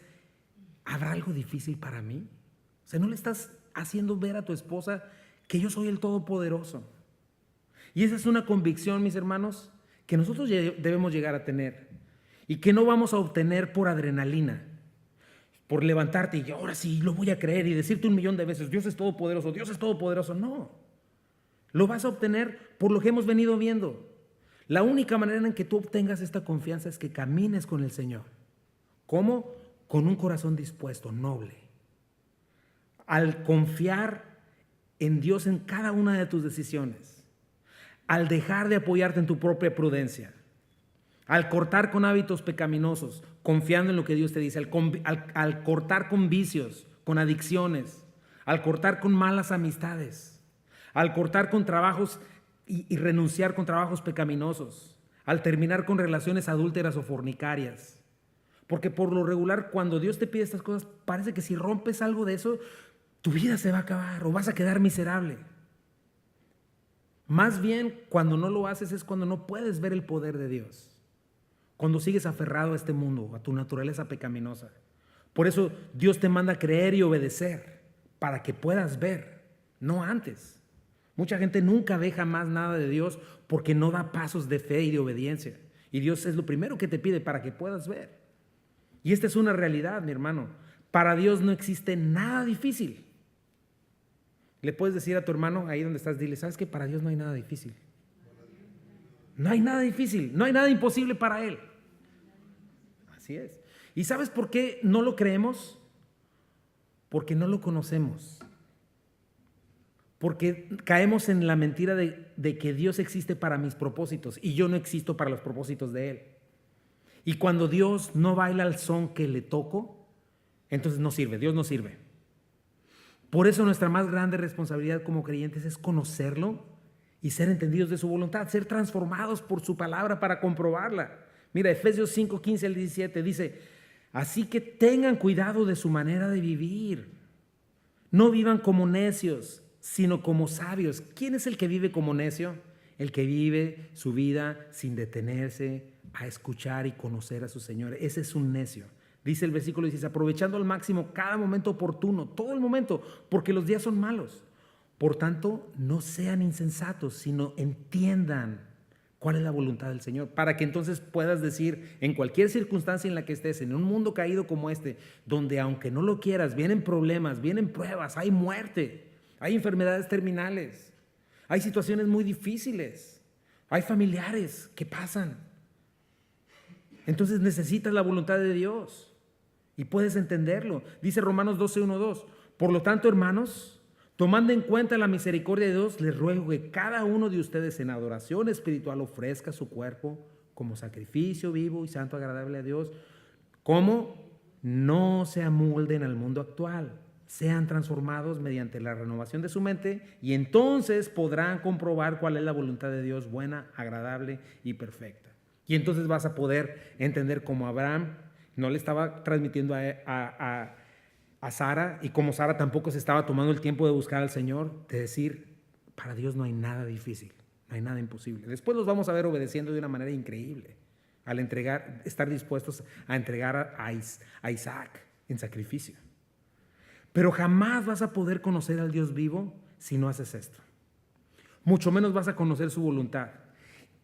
¿habrá algo difícil para mí? O sea, no le estás haciendo ver a tu esposa que yo soy el Todopoderoso. Y esa es una convicción, mis hermanos, que nosotros debemos llegar a tener y que no vamos a obtener por adrenalina, por levantarte y ahora sí lo voy a creer y decirte 1,000,000 de veces: Dios es todopoderoso, Dios es todopoderoso. No. Lo vas a obtener por lo que hemos venido viendo. La única manera en que tú obtengas esta confianza es que camines con el Señor. ¿Cómo? Con un corazón dispuesto, noble. Al confiar en Dios en cada una de tus decisiones. Al dejar de apoyarte en tu propia prudencia. Al cortar con hábitos pecaminosos, confiando en lo que Dios te dice. Al cortar con vicios, con adicciones. Al cortar con malas amistades. Al cortar con trabajos y renunciar con trabajos pecaminosos, al terminar con relaciones adúlteras o fornicarias. Porque por lo regular, cuando Dios te pide estas cosas, parece que si rompes algo de eso, tu vida se va a acabar o vas a quedar miserable. Más bien, cuando no lo haces es cuando no puedes ver el poder de Dios. Cuando sigues aferrado a este mundo, a tu naturaleza pecaminosa. Por eso Dios te manda a creer y obedecer, para que puedas ver, no antes. Mucha gente nunca ve jamás nada de Dios porque no da pasos de fe y de obediencia. Y Dios es lo primero que te pide para que puedas ver. Y esta es una realidad, mi hermano. Para Dios no existe nada difícil. Le puedes decir a tu hermano ahí donde estás, dile: ¿sabes qué? Para Dios no hay nada difícil. No hay nada difícil, no hay nada imposible para Él. Así es. ¿Y sabes por qué no lo creemos? Porque no lo conocemos. Porque caemos en la mentira de que Dios existe para mis propósitos y yo no existo para los propósitos de Él. Y cuando Dios no baila al son que le toco, entonces no sirve, Dios no sirve. Por eso nuestra más grande responsabilidad como creyentes es conocerlo y ser entendidos de su voluntad, ser transformados por su palabra para comprobarla. Mira, Efesios 5, 15 al 17 dice, así que tengan cuidado de su manera de vivir. No vivan como necios, sino como sabios. ¿Quién es el que vive como necio? El que vive su vida sin detenerse a escuchar y conocer a su Señor. Ese es un necio. Dice el versículo 16, aprovechando al máximo cada momento oportuno, todo el momento, porque los días son malos. Por tanto, no sean insensatos, sino entiendan cuál es la voluntad del Señor, para que entonces puedas decir, en cualquier circunstancia en la que estés, en un mundo caído como este, donde aunque no lo quieras, vienen problemas, vienen pruebas, hay muerte, hay enfermedades terminales, hay situaciones muy difíciles, hay familiares que pasan. Entonces necesitas la voluntad de Dios y puedes entenderlo. Dice Romanos 12, 1, 2. Por lo tanto, hermanos, tomando en cuenta la misericordia de Dios, les ruego que cada uno de ustedes en adoración espiritual ofrezca su cuerpo como sacrificio vivo y santo agradable a Dios. ¿Cómo? No se amolden al mundo actual, sean transformados mediante la renovación de su mente y entonces podrán comprobar cuál es la voluntad de Dios buena, agradable y perfecta. Y entonces vas a poder entender cómo Abraham no le estaba transmitiendo a Sara, y como Sara tampoco se estaba tomando el tiempo de buscar al Señor, de decir, para Dios no hay nada difícil, no hay nada imposible. Después los vamos a ver obedeciendo de una manera increíble, al estar dispuestos a entregar a Isaac en sacrificio. Pero jamás vas a poder conocer al Dios vivo si no haces esto. Mucho menos vas a conocer su voluntad.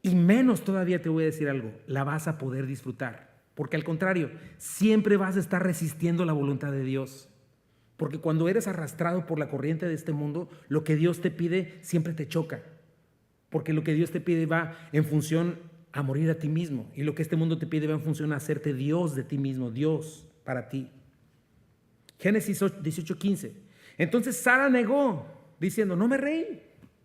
Y menos todavía, te voy a decir algo, la vas a poder disfrutar. Porque al contrario, siempre vas a estar resistiendo la voluntad de Dios. Porque cuando eres arrastrado por la corriente de este mundo, lo que Dios te pide siempre te choca. Porque lo que Dios te pide va en función a morir a ti mismo. Y lo que este mundo te pide va en función a hacerte Dios de ti mismo, Dios para ti. Génesis 18:15. Entonces Sara negó, diciendo, no me reí,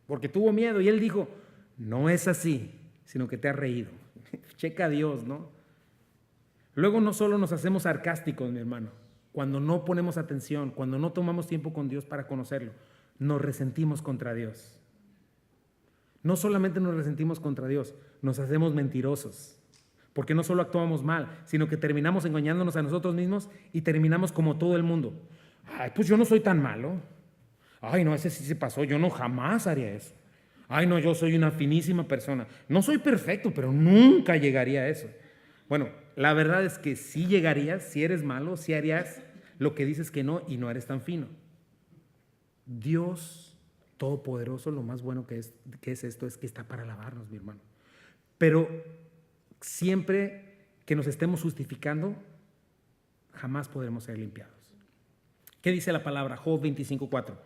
porque tuvo miedo. Y él dijo, no es así, sino que te has reído. Checa a Dios, ¿no? Luego no solo nos hacemos sarcásticos, mi hermano, cuando no ponemos atención, cuando no tomamos tiempo con Dios para conocerlo, nos resentimos contra Dios. No solamente nos resentimos contra Dios, nos hacemos mentirosos, porque no solo actuamos mal, sino que terminamos engañándonos a nosotros mismos y terminamos como todo el mundo. Ay, pues yo no soy tan malo. Ay, no, ese sí se pasó, yo no jamás haría eso. Ay, no, yo soy una finísima persona. No soy perfecto, pero nunca llegaría a eso. Bueno, la verdad es que sí llegarías, si eres malo, sí harías lo que dices que no y no eres tan fino. Dios Todopoderoso, lo más bueno que es esto, es que está para alabarnos, mi hermano. Pero siempre que nos estemos justificando, jamás podremos ser limpiados. ¿Qué dice la palabra? Job 25:4.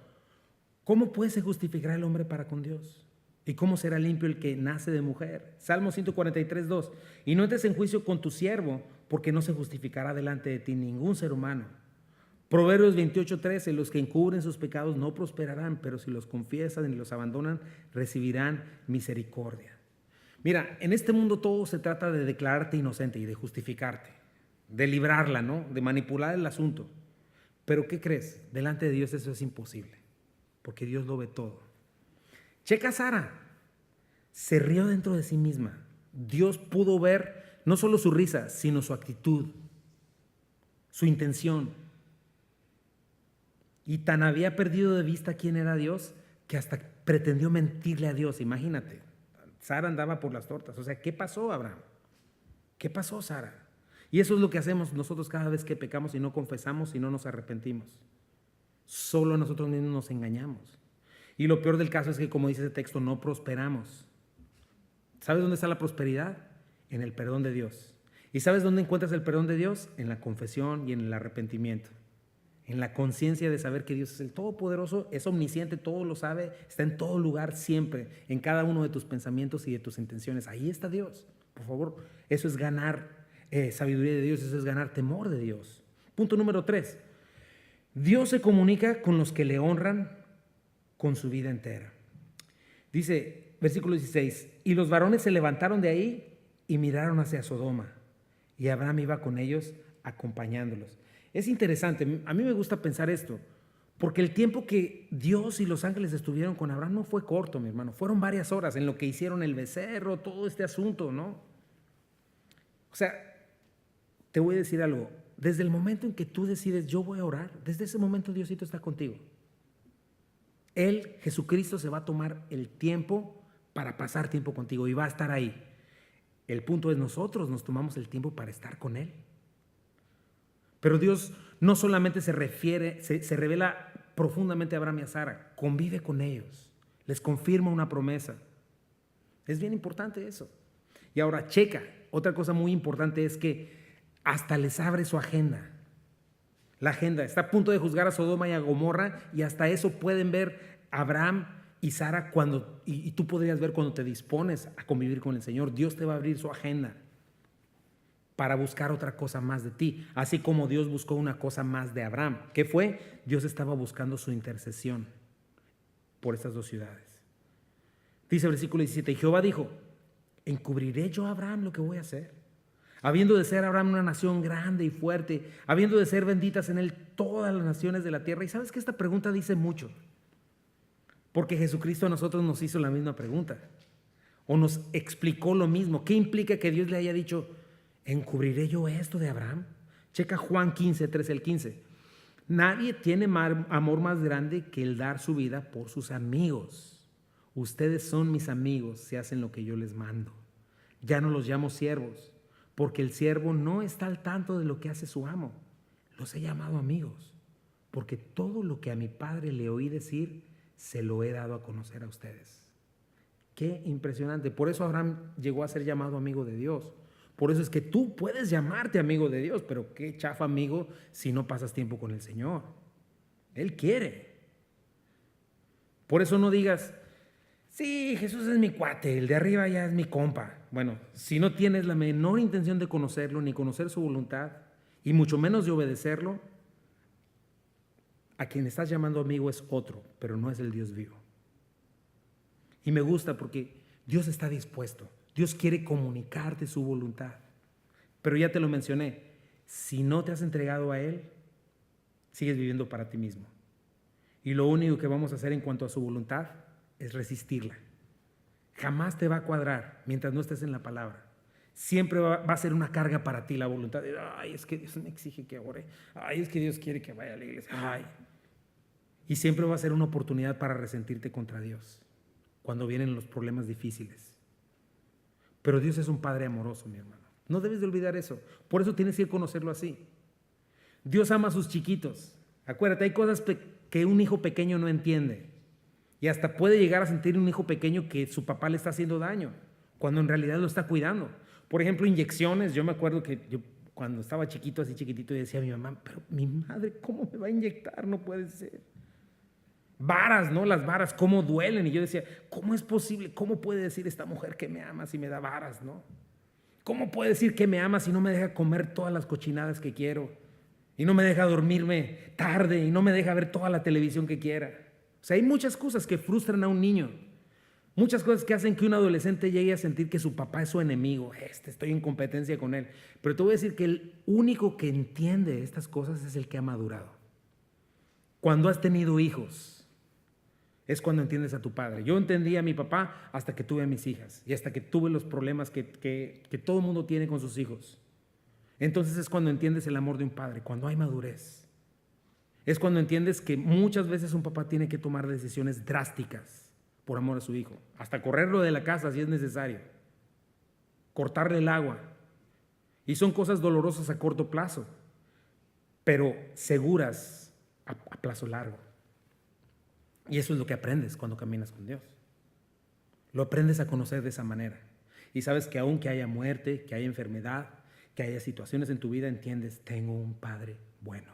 ¿Cómo puede se justificar el hombre para con Dios? ¿Y cómo será limpio el que nace de mujer? Salmo 143:2. Y no entres en juicio con tu siervo, porque no se justificará delante de ti ningún ser humano. Proverbios 28:13. Los que encubren sus pecados no prosperarán, pero si los confiesan y los abandonan, recibirán misericordia. Mira, en este mundo todo se trata de declararte inocente y de justificarte, de librarla, ¿no? De manipular el asunto. Pero ¿qué crees? Delante de Dios eso es imposible, porque Dios lo ve todo. Checa a Sara, se rió dentro de sí misma. Dios pudo ver no solo su risa, sino su actitud, su intención. Y tan había perdido de vista quién era Dios, que hasta pretendió mentirle a Dios. Imagínate, Sara andaba por las tortas. O sea, ¿qué pasó, Abraham? ¿Qué pasó, Sara? Y eso es lo que hacemos nosotros cada vez que pecamos y no confesamos y no nos arrepentimos. Solo nosotros mismos nos engañamos. Y lo peor del caso es que, como dice ese texto, no prosperamos. ¿Sabes dónde está la prosperidad? En el perdón de Dios. ¿Y sabes dónde encuentras el perdón de Dios? En la confesión y en el arrepentimiento. En la conciencia de saber que Dios es el Todopoderoso, es omnisciente, todo lo sabe, está en todo lugar siempre, en cada uno de tus pensamientos y de tus intenciones. Ahí está Dios. Por favor, eso es ganar sabiduría de Dios, eso es ganar temor de Dios. Punto número 3. Dios se comunica con los que le honran con su vida entera. Dice, versículo 16, y los varones se levantaron de ahí y miraron hacia Sodoma, y Abraham iba con ellos acompañándolos. Es interesante, a mí me gusta pensar esto, porque el tiempo que Dios y los ángeles estuvieron con Abraham no fue corto, mi hermano, fueron varias horas en lo que hicieron el becerro, todo este asunto, ¿no? O sea, te voy a decir algo, desde el momento en que tú decides, yo voy a orar, desde ese momento Diosito está contigo. Él, Jesucristo, se va a tomar el tiempo para pasar tiempo contigo y va a estar ahí. El punto es nosotros nos tomamos el tiempo para estar con Él. Pero Dios no solamente se revela profundamente a Abraham y a Sara, convive con ellos, les confirma una promesa. Es bien importante eso. Y ahora checa, otra cosa muy importante es que hasta les abre su agenda. La agenda está a punto de juzgar a Sodoma y a Gomorra y hasta eso pueden ver Abraham y Sara y tú podrías ver cuando te dispones a convivir con el Señor. Dios te va a abrir su agenda para buscar otra cosa más de ti, así como Dios buscó una cosa más de Abraham. ¿Qué fue? Dios estaba buscando su intercesión por estas dos ciudades. Dice el versículo 17, y Jehová dijo, ¿encubriré yo a Abraham lo que voy a hacer? Habiendo de ser Abraham una nación grande y fuerte, habiendo de ser benditas en él todas las naciones de la tierra. Y sabes que esta pregunta dice mucho, porque Jesucristo a nosotros nos hizo la misma pregunta, o nos explicó lo mismo. ¿Qué implica que Dios le haya dicho, ¿encubriré yo esto de Abraham? Checa Juan 15, 13 al 15. Nadie tiene amor más grande que el dar su vida por sus amigos. Ustedes son mis amigos si hacen lo que yo les mando. Ya no los llamo siervos, porque el siervo no está al tanto de lo que hace su amo. Los he llamado amigos, porque todo lo que a mi Padre le oí decir, se lo he dado a conocer a ustedes. Qué impresionante. Por eso Abraham llegó a ser llamado amigo de Dios. Por eso es que tú puedes llamarte amigo de Dios, pero qué chafa amigo si no pasas tiempo con el Señor. Él quiere. Por eso no digas, sí, Jesús es mi cuate, el de arriba ya es mi compa. Bueno, si no tienes la menor intención de conocerlo, ni conocer su voluntad, y mucho menos de obedecerlo, a quien estás llamando amigo es otro, pero no es el Dios vivo. Y me gusta porque Dios está dispuesto. Dios quiere comunicarte su voluntad. Pero ya te lo mencioné, si no te has entregado a Él, sigues viviendo para ti mismo. Y lo único que vamos a hacer en cuanto a su voluntad es resistirla. Jamás te va a cuadrar mientras no estés en la palabra. Siempre va a ser una carga para ti la voluntad. Ay, es que Dios me exige que ore. Ay, es que Dios quiere que vaya a la iglesia. Ay. Y siempre va a ser una oportunidad para resentirte contra Dios cuando vienen los problemas difíciles. Pero Dios es un Padre amoroso, mi hermano. No debes de olvidar eso. Por eso tienes que conocerlo así. Dios ama a sus chiquitos. Acuérdate, hay cosas que un hijo pequeño no entiende. Y hasta puede llegar a sentir un hijo pequeño que su papá le está haciendo daño, cuando en realidad lo está cuidando. Por ejemplo, inyecciones. Yo me acuerdo que yo cuando estaba chiquito, así chiquitito, decía a mi mamá, pero mi madre, ¿cómo me va a inyectar? No puede ser. Varas, ¿no? Las varas, ¿cómo duelen? Y yo decía, ¿cómo es posible? ¿Cómo puede decir esta mujer que me ama si me da varas, no? ¿Cómo puede decir que me ama si no me deja comer todas las cochinadas que quiero? Y no me deja dormirme tarde y no me deja ver toda la televisión que quiera. O sea, hay muchas cosas que frustran a un niño. Muchas cosas que hacen que un adolescente llegue a sentir que su papá es su enemigo. Estoy en competencia con él. Pero te voy a decir que el único que entiende estas cosas es el que ha madurado. Cuando has tenido hijos, es cuando entiendes a tu padre. Yo entendí a mi papá hasta que tuve a mis hijas y hasta que tuve los problemas que todo el mundo tiene con sus hijos. Entonces es cuando entiendes el amor de un padre, cuando hay madurez. Es cuando entiendes que muchas veces un papá tiene que tomar decisiones drásticas por amor a su hijo. Hasta correrlo de la casa si es necesario. Cortarle el agua. Y son cosas dolorosas a corto plazo, pero seguras a plazo largo. Y eso es lo que aprendes cuando caminas con Dios. Lo aprendes a conocer de esa manera. Y sabes que aunque haya muerte, que haya enfermedad, que haya situaciones en tu vida, entiendes, tengo un Padre bueno.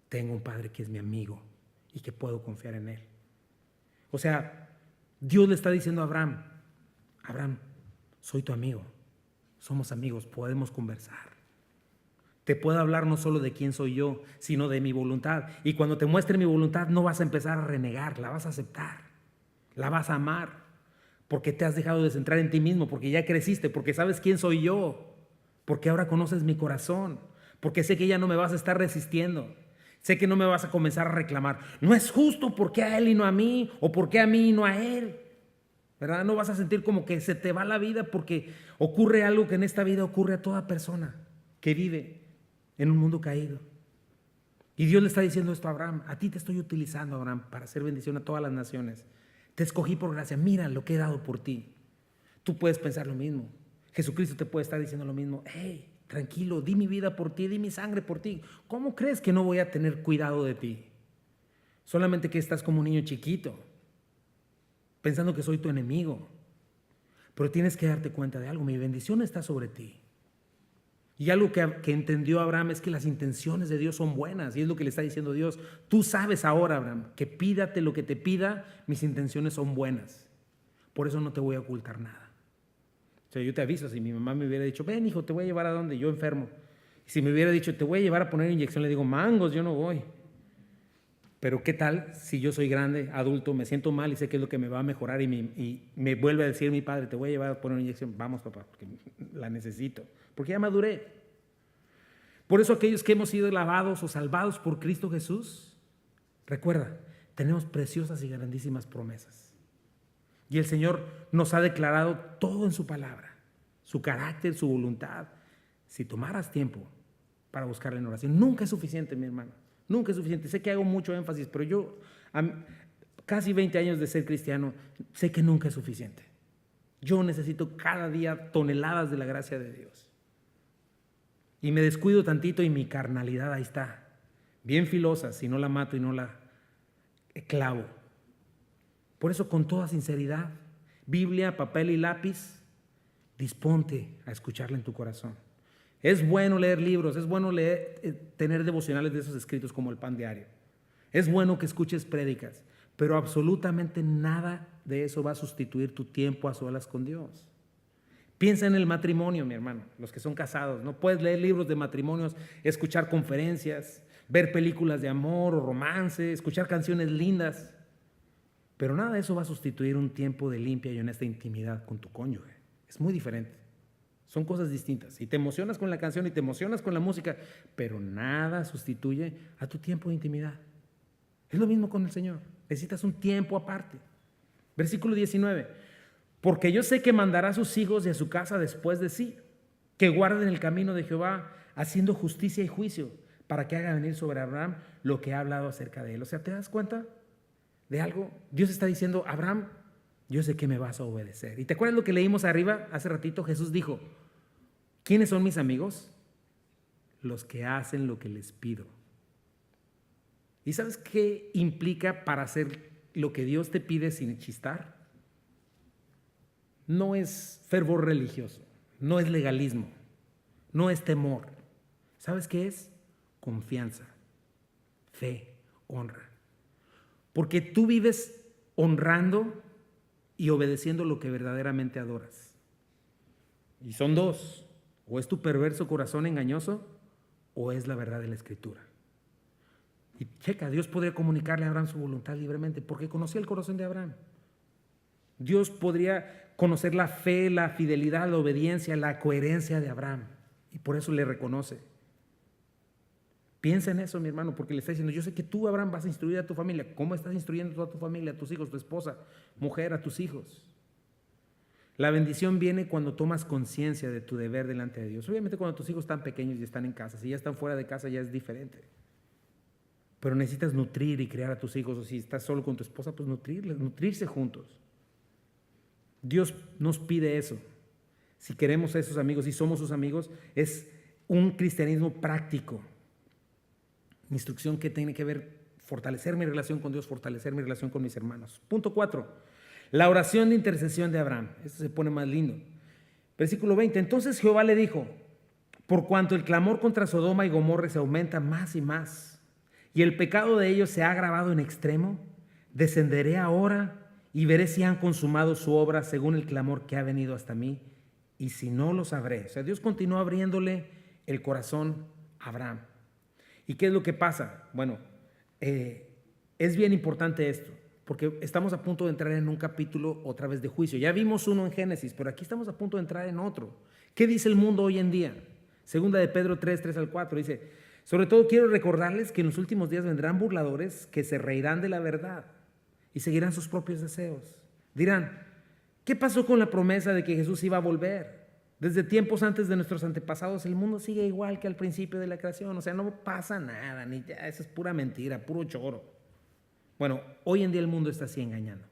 Tengo un Padre que es mi amigo y que puedo confiar en Él. O sea, Dios le está diciendo a Abraham, Abraham, soy tu amigo. Somos amigos, podemos conversar. te puedo hablar no solo de quién soy yo, sino de mi voluntad. Y cuando te muestre mi voluntad, no vas a empezar a renegar, la vas a aceptar, la vas a amar, porque te has dejado de centrar en ti mismo, porque ya creciste, porque sabes quién soy yo, porque ahora conoces mi corazón, porque sé que ya no me vas a estar resistiendo. Sé que no me vas a comenzar a reclamar. No es justo, ¿por qué a él y no a mí? ¿O por qué a mí y no a él? ¿Verdad? No vas a sentir como que se te va la vida porque ocurre algo que en esta vida ocurre a toda persona que vive en un mundo caído. Y Dios le está diciendo esto a Abraham: a ti te estoy utilizando, Abraham, para hacer bendición a todas las naciones. Te escogí por gracia, mira lo que he dado por ti. Tú puedes pensar lo mismo. Jesucristo te puede estar diciendo lo mismo. Hey, tranquilo, di mi vida por ti, di mi sangre por ti. ¿Cómo crees que no voy a tener cuidado de ti? Solamente que estás como un niño chiquito, pensando que soy tu enemigo. Pero tienes que darte cuenta de algo: mi bendición está sobre ti. Y algo que entendió Abraham es que las intenciones de Dios son buenas. Y es lo que le está diciendo Dios. Tú sabes ahora, Abraham, que pídate lo que te pida, mis intenciones son buenas. Por eso no te voy a ocultar nada. O sea, yo te aviso, si mi mamá me hubiera dicho, ven hijo, te voy a llevar a donde yo enfermo. Y si me hubiera dicho, te voy a llevar a poner inyección, le digo, mangos, yo no voy. Pero ¿qué tal si yo soy grande, adulto, me siento mal y sé que es lo que me va a mejorar y me vuelve a decir mi padre, te voy a llevar a poner una inyección? Vamos, papá, porque la necesito, porque ya maduré. Por eso aquellos que hemos sido lavados o salvados por Cristo Jesús, recuerda, tenemos preciosas y grandísimas promesas. Y el Señor nos ha declarado todo en su palabra, su carácter, su voluntad. Si tomaras tiempo para buscarle en oración, nunca es suficiente, mi hermano. Nunca es suficiente. Sé que hago mucho énfasis, pero yo, casi 20 años de ser cristiano, sé que nunca es suficiente. Yo necesito cada día toneladas de la gracia de Dios. Y me descuido tantito y mi carnalidad ahí está, bien filosa, si no la mato y no la clavo. Por eso, con toda sinceridad, Biblia, papel y lápiz, disponte a escucharla en tu corazón. Es bueno leer libros, es bueno tener devocionales de esos escritos como el Pan Diario. Es bueno que escuches prédicas, pero absolutamente nada de eso va a sustituir tu tiempo a solas con Dios. Piensa en el matrimonio, mi hermano, los que son casados. No puedes leer libros de matrimonios, escuchar conferencias, ver películas de amor o romance, escuchar canciones lindas. Pero nada de eso va a sustituir un tiempo de limpia y honesta intimidad con tu cónyuge. Es muy diferente. Son cosas distintas. Y te emocionas con la canción y te emocionas con la música, pero nada sustituye a tu tiempo de intimidad. Es lo mismo con el Señor. Necesitas un tiempo aparte. Versículo 19. Porque yo sé que mandará a sus hijos y a su casa después de sí, que guarden el camino de Jehová, haciendo justicia y juicio, para que haga venir sobre Abraham lo que ha hablado acerca de él. O sea, ¿te das cuenta de algo? Dios está diciendo, Abraham, yo sé que me vas a obedecer. ¿Y te acuerdas lo que leímos arriba hace ratito? Jesús dijo, ¿quiénes son mis amigos? Los que hacen lo que les pido. ¿Y sabes qué implica para hacer lo que Dios te pide sin chistar? No es fervor religioso, no es legalismo, no es temor. ¿Sabes qué es? Confianza, fe, honra. Porque tú vives honrando y obedeciendo lo que verdaderamente adoras. Y son dos: o es tu perverso corazón engañoso o es la verdad de la Escritura. Y checa, Dios podría comunicarle a Abraham su voluntad libremente porque conocía el corazón de Abraham. Dios podría conocer la fe, la fidelidad, la obediencia, la coherencia de Abraham, y por eso le reconoce. Piensa en eso, mi hermano, porque le está diciendo, yo sé que tú, Abraham, vas a instruir a tu familia. ¿Cómo estás instruyendo tú a tu familia, a tus hijos, tu esposa, mujer, a tus hijos? La bendición viene cuando tomas conciencia de tu deber delante de Dios. Obviamente cuando tus hijos están pequeños y están en casa, si ya están fuera de casa ya es diferente. Pero necesitas nutrir y criar a tus hijos, o si estás solo con tu esposa, pues nutrirse juntos. Dios nos pide eso. Si queremos a esos amigos, si somos sus amigos, es un cristianismo práctico. Instrucción que tiene que ver fortalecer mi relación con Dios, fortalecer mi relación con mis hermanos. Punto 4. La oración de intercesión de Abraham. Esto se pone más lindo. Versículo 20. Entonces Jehová le dijo, por cuanto el clamor contra Sodoma y Gomorra se aumenta más y más, y el pecado de ellos se ha agravado en extremo, descenderé ahora y veré si han consumado su obra según el clamor que ha venido hasta mí, y si no, lo sabré. O sea, Dios continúa abriéndole el corazón Abraham. ¿Y qué es lo que pasa? Bueno, es bien importante esto, porque estamos a punto de entrar en un capítulo otra vez de juicio. Ya vimos uno en Génesis, pero aquí estamos a punto de entrar en otro. ¿Qué dice el mundo hoy en día? Segunda de Pedro 3, 3 al 4 dice: sobre todo quiero recordarles que en los últimos días vendrán burladores que se reirán de la verdad y seguirán sus propios deseos. Dirán: ¿qué pasó con la promesa de que Jesús iba a volver? Desde tiempos antes de nuestros antepasados el mundo sigue igual que al principio de la creación. O sea, no pasa nada, ni ya, eso es pura mentira, puro choro. Bueno, hoy en día el mundo está así engañando,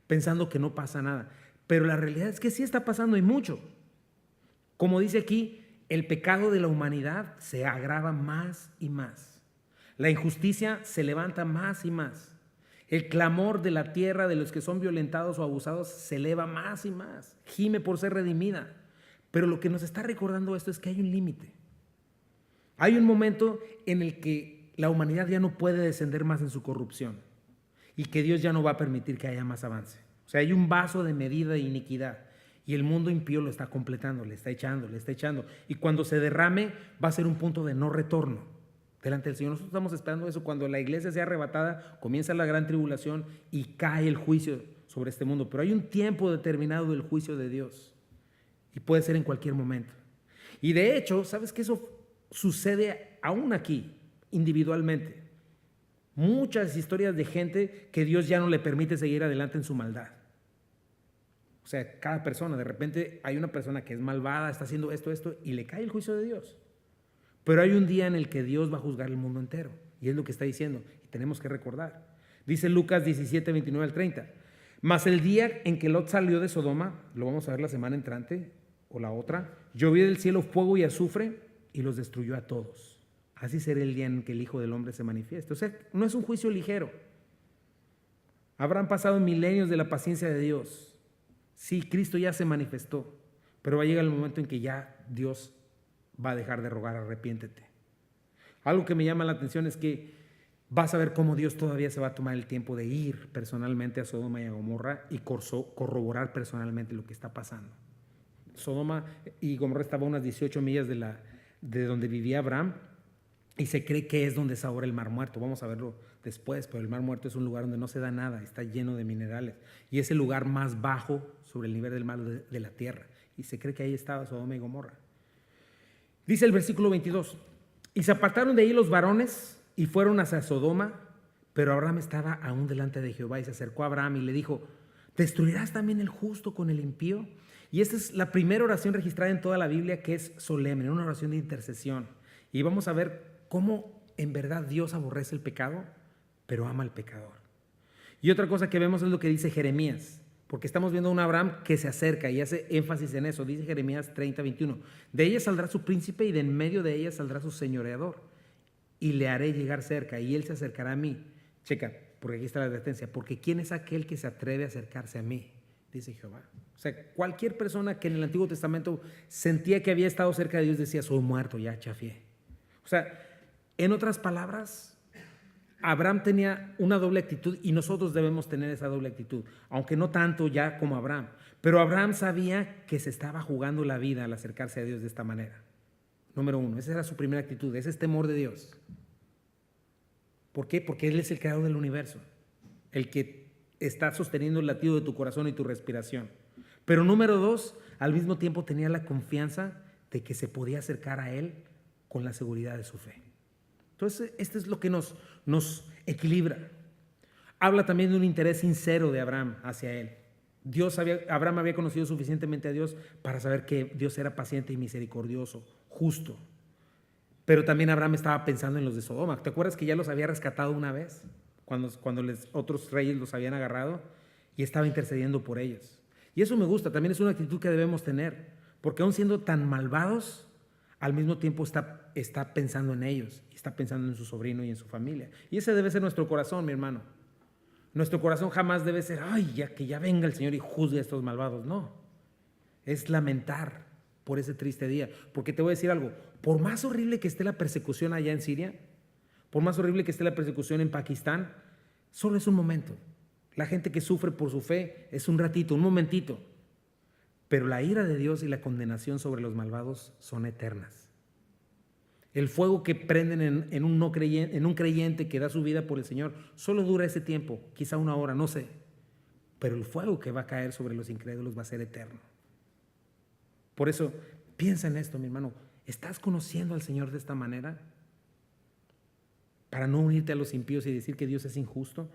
pensando que no pasa nada. Pero la realidad es que sí está pasando y mucho. Como dice aquí, el pecado de la humanidad se agrava más y más. La injusticia se levanta más y más. El clamor de la tierra de los que son violentados o abusados se eleva más y más. Gime por ser redimida. Pero lo que nos está recordando esto es que hay un límite. Hay un momento en el que la humanidad ya no puede descender más en su corrupción y que Dios ya no va a permitir que haya más avance. O sea, hay un vaso de medida de iniquidad y el mundo impío lo está completando, le está echando. Y cuando se derrame va a ser un punto de no retorno delante del Señor. Nosotros estamos esperando eso. Cuando la iglesia sea arrebatada, comienza la gran tribulación y cae el juicio sobre este mundo. Pero hay un tiempo determinado del juicio de Dios y puede ser en cualquier momento. Y de hecho, ¿sabes qué? Eso sucede aún aquí, individualmente. Muchas historias de gente que Dios ya no le permite seguir adelante en su maldad. O sea, cada persona, de repente hay una persona que es malvada, está haciendo esto, y le cae el juicio de Dios. Pero hay un día en el que Dios va a juzgar el mundo entero. Y es lo que está diciendo, y tenemos que recordar. Dice Lucas 17, 29 al 30. Mas el día en que Lot salió de Sodoma, lo vamos a ver la semana entrante, o la otra, llovió del cielo fuego y azufre y los destruyó a todos. Así será el día en que el Hijo del Hombre se manifieste. O sea, no es un juicio ligero. Habrán pasado milenios de la paciencia de Dios. Sí, Cristo ya se manifestó, pero va a llegar el momento en que ya Dios va a dejar de rogar: arrepiéntete. Algo que me llama la atención es que vas a ver cómo Dios todavía se va a tomar el tiempo de ir personalmente a Sodoma y a Gomorra y corroborar personalmente lo que está pasando. Sodoma y Gomorra estaban a unas 18 millas de donde vivía Abraham, y se cree que es donde es ahora el Mar Muerto. Vamos a verlo después, pero el Mar Muerto es un lugar donde no se da nada, está lleno de minerales, y es el lugar más bajo sobre el nivel del mar de la tierra, y se cree que ahí estaba Sodoma y Gomorra. Dice el versículo 22: y se apartaron de ahí los varones y fueron hacia Sodoma, pero Abraham estaba aún delante de Jehová, y se acercó a Abraham y le dijo: ¿destruirás también el justo con el impío? Y esta es la primera oración registrada en toda la Biblia que es solemne, una oración de intercesión. Y vamos a ver cómo en verdad Dios aborrece el pecado, pero ama al pecador. Y otra cosa que vemos es lo que dice Jeremías, porque estamos viendo a un Abraham que se acerca y hace énfasis en eso. Dice Jeremías 30, 21: de ella saldrá su príncipe y de en medio de ella saldrá su señoreador, y le haré llegar cerca y él se acercará a mí. Checa, porque aquí está la advertencia: porque ¿quién es aquel que se atreve a acercarse a mí?, dice Jehová. O sea, cualquier persona que en el Antiguo Testamento sentía que había estado cerca de Dios decía: soy muerto, ya chafié. O sea, en otras palabras, Abraham tenía una doble actitud, y nosotros debemos tener esa doble actitud, aunque no tanto ya como Abraham. Pero Abraham sabía que se estaba jugando la vida al acercarse a Dios de esta manera. Número uno, esa era su primera actitud, ese es temor de Dios. ¿Por qué? Porque Él es el creador del universo, el que está sosteniendo el latido de tu corazón y tu respiración. Pero número dos, al mismo tiempo tenía la confianza de que se podía acercar a Él con la seguridad de su fe. Entonces, esto es lo que nos equilibra. Habla también de un interés sincero de Abraham hacia Él. Abraham había conocido suficientemente a Dios para saber que Dios era paciente y misericordioso, justo. Pero también Abraham estaba pensando en los de Sodoma. ¿Te acuerdas que ya los había rescatado una vez? Cuando otros reyes los habían agarrado, y estaba intercediendo por ellos. Y eso me gusta, también es una actitud que debemos tener, porque aun siendo tan malvados, al mismo tiempo está pensando en ellos, está pensando en su sobrino y en su familia. Y ese debe ser nuestro corazón, mi hermano. Nuestro corazón jamás debe ser: ay, ya que ya venga el Señor y juzgue a estos malvados. No, es lamentar por ese triste día. Porque te voy a decir algo: por más horrible que esté la persecución allá en Siria, por más horrible que esté la persecución en Pakistán, solo es un momento. La gente que sufre por su fe es un ratito, un momentito. Pero la ira de Dios y la condenación sobre los malvados son eternas. El fuego que prenden en un no creyente, en un creyente que da su vida por el Señor, solo dura ese tiempo, quizá una hora, no sé. Pero el fuego que va a caer sobre los incrédulos va a ser eterno. Por eso, piensa en esto, mi hermano. ¿Estás conociendo al Señor de esta manera? Para no unirte a los impíos y decir que Dios es injusto.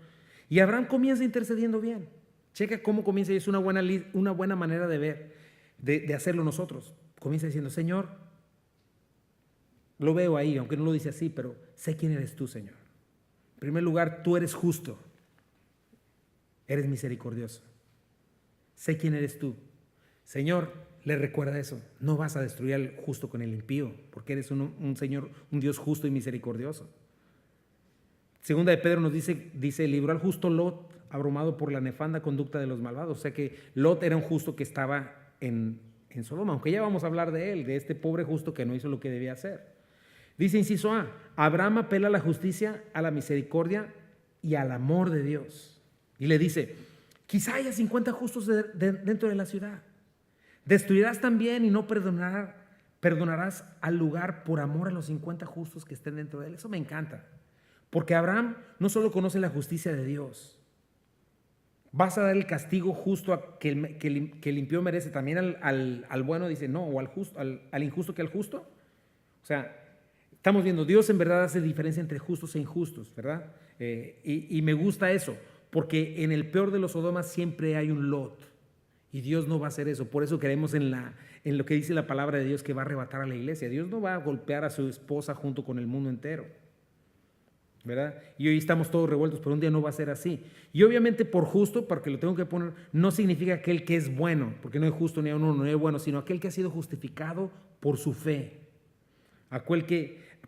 Y Abraham comienza intercediendo bien. Checa cómo comienza, y es una buena manera de ver, de hacerlo nosotros. Comienza diciendo: Señor, lo veo ahí, aunque no lo dice así, pero sé quién eres tú, Señor. En primer lugar, tú eres justo, eres misericordioso. Sé quién eres tú. Señor, le recuerda eso. No vas a destruir al justo con el impío, porque eres un Señor, un Dios justo y misericordioso. Segunda de Pedro nos dice: libró al justo Lot, abrumado por la nefanda conducta de los malvados. O sea que Lot era un justo que estaba en Sodoma, aunque ya vamos a hablar de él, de este pobre justo que no hizo lo que debía hacer. Dice inciso A: Abraham apela a la justicia, a la misericordia y al amor de Dios. Y le dice: quizá haya 50 justos dentro de la ciudad. Destruirás también y no perdonarás al lugar por amor a los 50 justos que estén dentro de él. Eso me encanta. Porque Abraham no solo conoce la justicia de Dios. Vas a dar el castigo justo que el impío merece también al bueno, dice, no, o al injusto que al justo. O sea, estamos viendo, Dios en verdad hace diferencia entre justos e injustos, ¿verdad? Y me gusta eso, porque en el peor de los Sodomas siempre hay un Lot, y Dios no va a hacer eso. Por eso creemos en lo que dice la palabra de Dios, que va a arrebatar a la iglesia. Dios no va a golpear a su esposa junto con el mundo entero, ¿verdad? Y hoy estamos todos revueltos, pero un día no va a ser así. Y obviamente por justo, porque lo tengo que poner, no significa aquel que es bueno, porque no es justo ni a uno, no es bueno, sino aquel que ha sido justificado por su fe.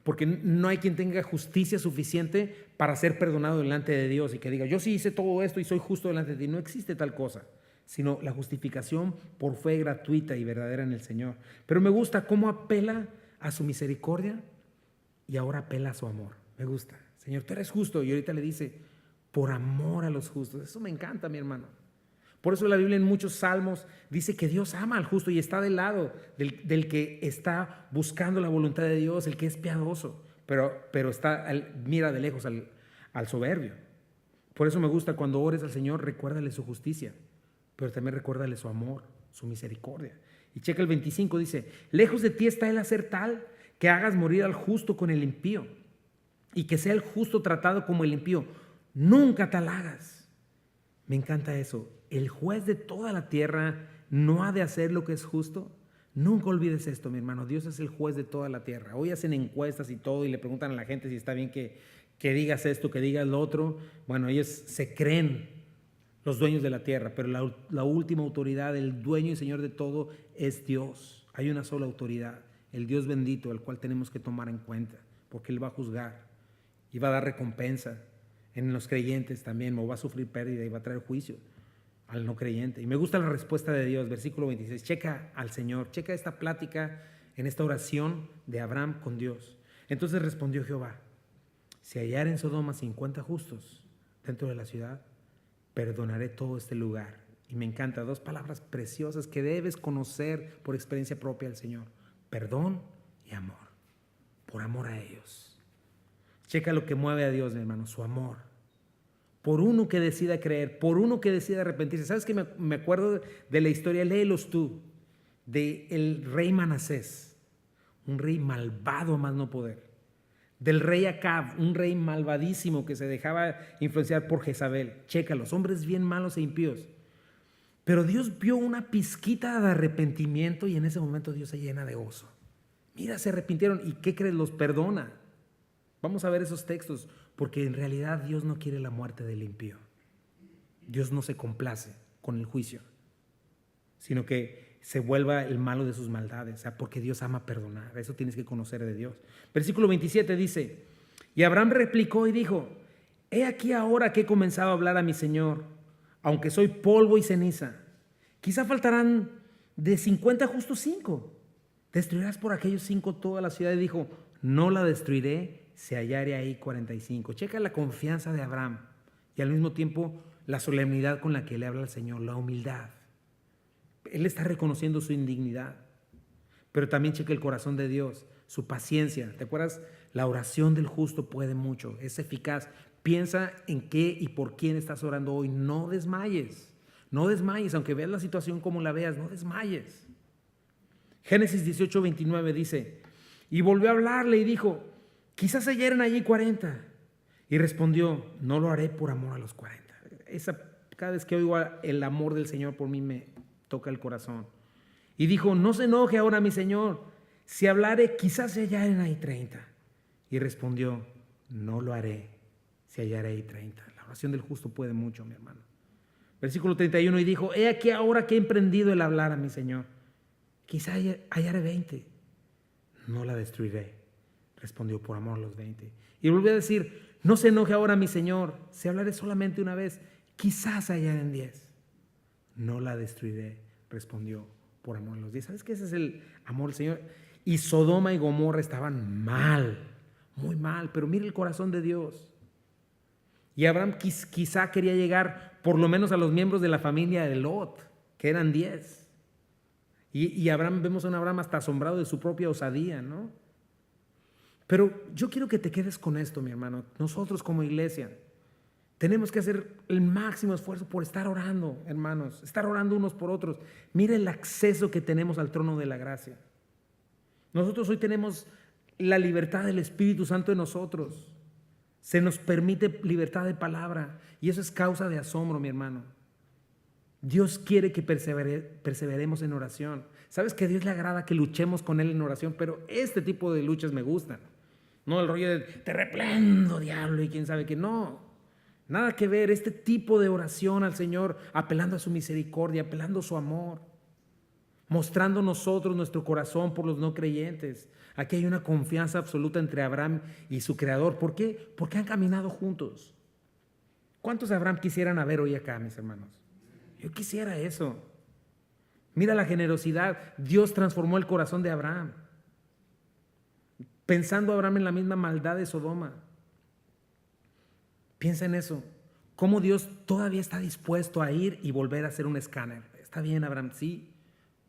Porque no hay quien tenga justicia suficiente para ser perdonado delante de Dios y que diga: yo sí hice todo esto y soy justo delante de ti. No existe tal cosa, sino la justificación por fe gratuita y verdadera en el Señor. Pero me gusta cómo apela a su misericordia y ahora apela a su amor. Me gusta. Señor, tú eres justo. Y ahorita le dice: por amor a los justos. Eso me encanta, mi hermano. Por eso la Biblia en muchos salmos dice que Dios ama al justo y está del lado del que está buscando la voluntad de Dios, el que es piadoso, pero mira de lejos al soberbio. Por eso me gusta cuando ores al Señor, recuérdale su justicia, pero también recuérdale su amor, su misericordia. Y checa el 25, dice: lejos de ti está el hacer tal que hagas morir al justo con el impío, y que sea el justo tratado como el impío. Nunca tal hagas. Me encanta eso. El juez de toda la tierra no ha de hacer lo que es justo. Nunca olvides esto, mi hermano. Dios es el juez de toda la tierra. Hoy hacen encuestas y todo y le preguntan a la gente si está bien que digas esto, que digas lo otro. Bueno, ellos se creen los dueños de la tierra, pero la última autoridad, el dueño y señor de todo es Dios. Hay una sola autoridad, el Dios bendito, al cual tenemos que tomar en cuenta, porque Él va a juzgar y va a dar recompensa en los creyentes también, o va a sufrir pérdida y va a traer juicio al no creyente. Y me gusta la respuesta de Dios, versículo 26. Checa al Señor, checa esta plática en esta oración de Abraham con Dios. Entonces respondió Jehová: si hallar en Sodoma 50 justos dentro de la ciudad, perdonaré todo este lugar. Y me encanta, dos palabras preciosas que debes conocer por experiencia propia del Señor: perdón y amor. Por amor a ellos. Checa lo que mueve a Dios, mi hermano, su amor. Por uno que decida creer, por uno que decida arrepentirse. ¿Sabes qué? Me acuerdo de la historia, léelos tú, del rey Manasés, un rey malvado a más no poder. Del rey Acab, un rey malvadísimo que se dejaba influenciar por Jezabel. Chécalos, hombres bien malos e impíos. Pero Dios vio una pizquita de arrepentimiento y en ese momento Dios se llena de gozo. Mira, se arrepintieron. ¿Y qué crees? Los perdona. Vamos a ver esos textos, porque en realidad Dios no quiere la muerte del impío. Dios no se complace con el juicio, sino que se vuelva el malo de sus maldades, o sea, porque Dios ama perdonar. Eso tienes que conocer de Dios. Versículo 27 dice: y Abraham replicó y dijo: he aquí ahora que he comenzado a hablar a mi Señor, aunque soy polvo y ceniza. Quizá faltarán de 50 justos 5. ¿Destruirás por aquellos 5 toda la ciudad? Y dijo: no la destruiré si hallare ahí 45. Checa la confianza de Abraham y al mismo tiempo la solemnidad con la que le habla al Señor, la humildad. Él está reconociendo su indignidad, pero también checa el corazón de Dios. su paciencia. ¿Te acuerdas? La oración del justo puede mucho, es eficaz. Piensa en qué y por quién estás orando hoy. No desmayes, no desmayes, aunque veas la situación como la veas, no desmayes. Génesis 18:29 dice, y volvió a hablarle y dijo, quizás se hieren allí 40. Y respondió, no lo haré por amor a los 40. Cada vez que oigo el amor del Señor por mí me toca el corazón. Y dijo, no se enoje ahora mi Señor, si hablare quizás se hallaren ahí 30. Y respondió, no lo haré, si hallaré ahí 30. La oración del justo puede mucho, mi hermano. Versículo 31, y dijo, he aquí ahora que he emprendido el hablar a mi Señor, quizá hallaré 20. No la destruiré, respondió, por amor a los 20. Y volvió a decir, no se enoje ahora mi Señor, si hablaré solamente una vez, quizás hallaren 10. No la destruiré, respondió, por amor a los 10. ¿Sabes qué? Ese es el amor del Señor. Y Sodoma y Gomorra estaban mal, muy mal, pero mira el corazón de Dios. Y Abraham quizá quería llegar por lo menos a los miembros de la familia de Lot, que eran 10. Y Abraham, vemos a un Abraham hasta asombrado de su propia osadía, ¿no? Pero yo quiero que te quedes con esto, mi hermano. Nosotros como iglesia tenemos que hacer el máximo esfuerzo por estar orando, hermanos, estar orando unos por otros. Mira el acceso que tenemos al trono de la gracia. Nosotros hoy tenemos la libertad del Espíritu Santo en nosotros. Se nos permite libertad de palabra y eso es causa de asombro, mi hermano. Dios quiere que perseveremos en oración. Sabes que a Dios le agrada que luchemos con Él en oración, pero este tipo de luchas me gustan. No el rollo de te reprendo, diablo, y quién sabe qué. No, nada que ver. Este tipo de oración al Señor, apelando a su misericordia, apelando a su amor, mostrando nosotros nuestro corazón por los no creyentes. Aquí hay una confianza absoluta entre Abraham y su Creador. ¿Por qué? Porque han caminado juntos. ¿Cuántos Abraham quisieran haber hoy acá, mis hermanos? Yo quisiera eso. Mira la generosidad. Dios transformó el corazón de Abraham. Pensando Abraham en la misma maldad de Sodoma. Piensa en eso. Cómo Dios todavía está dispuesto a ir y volver a hacer un escáner. Está bien, Abraham, sí.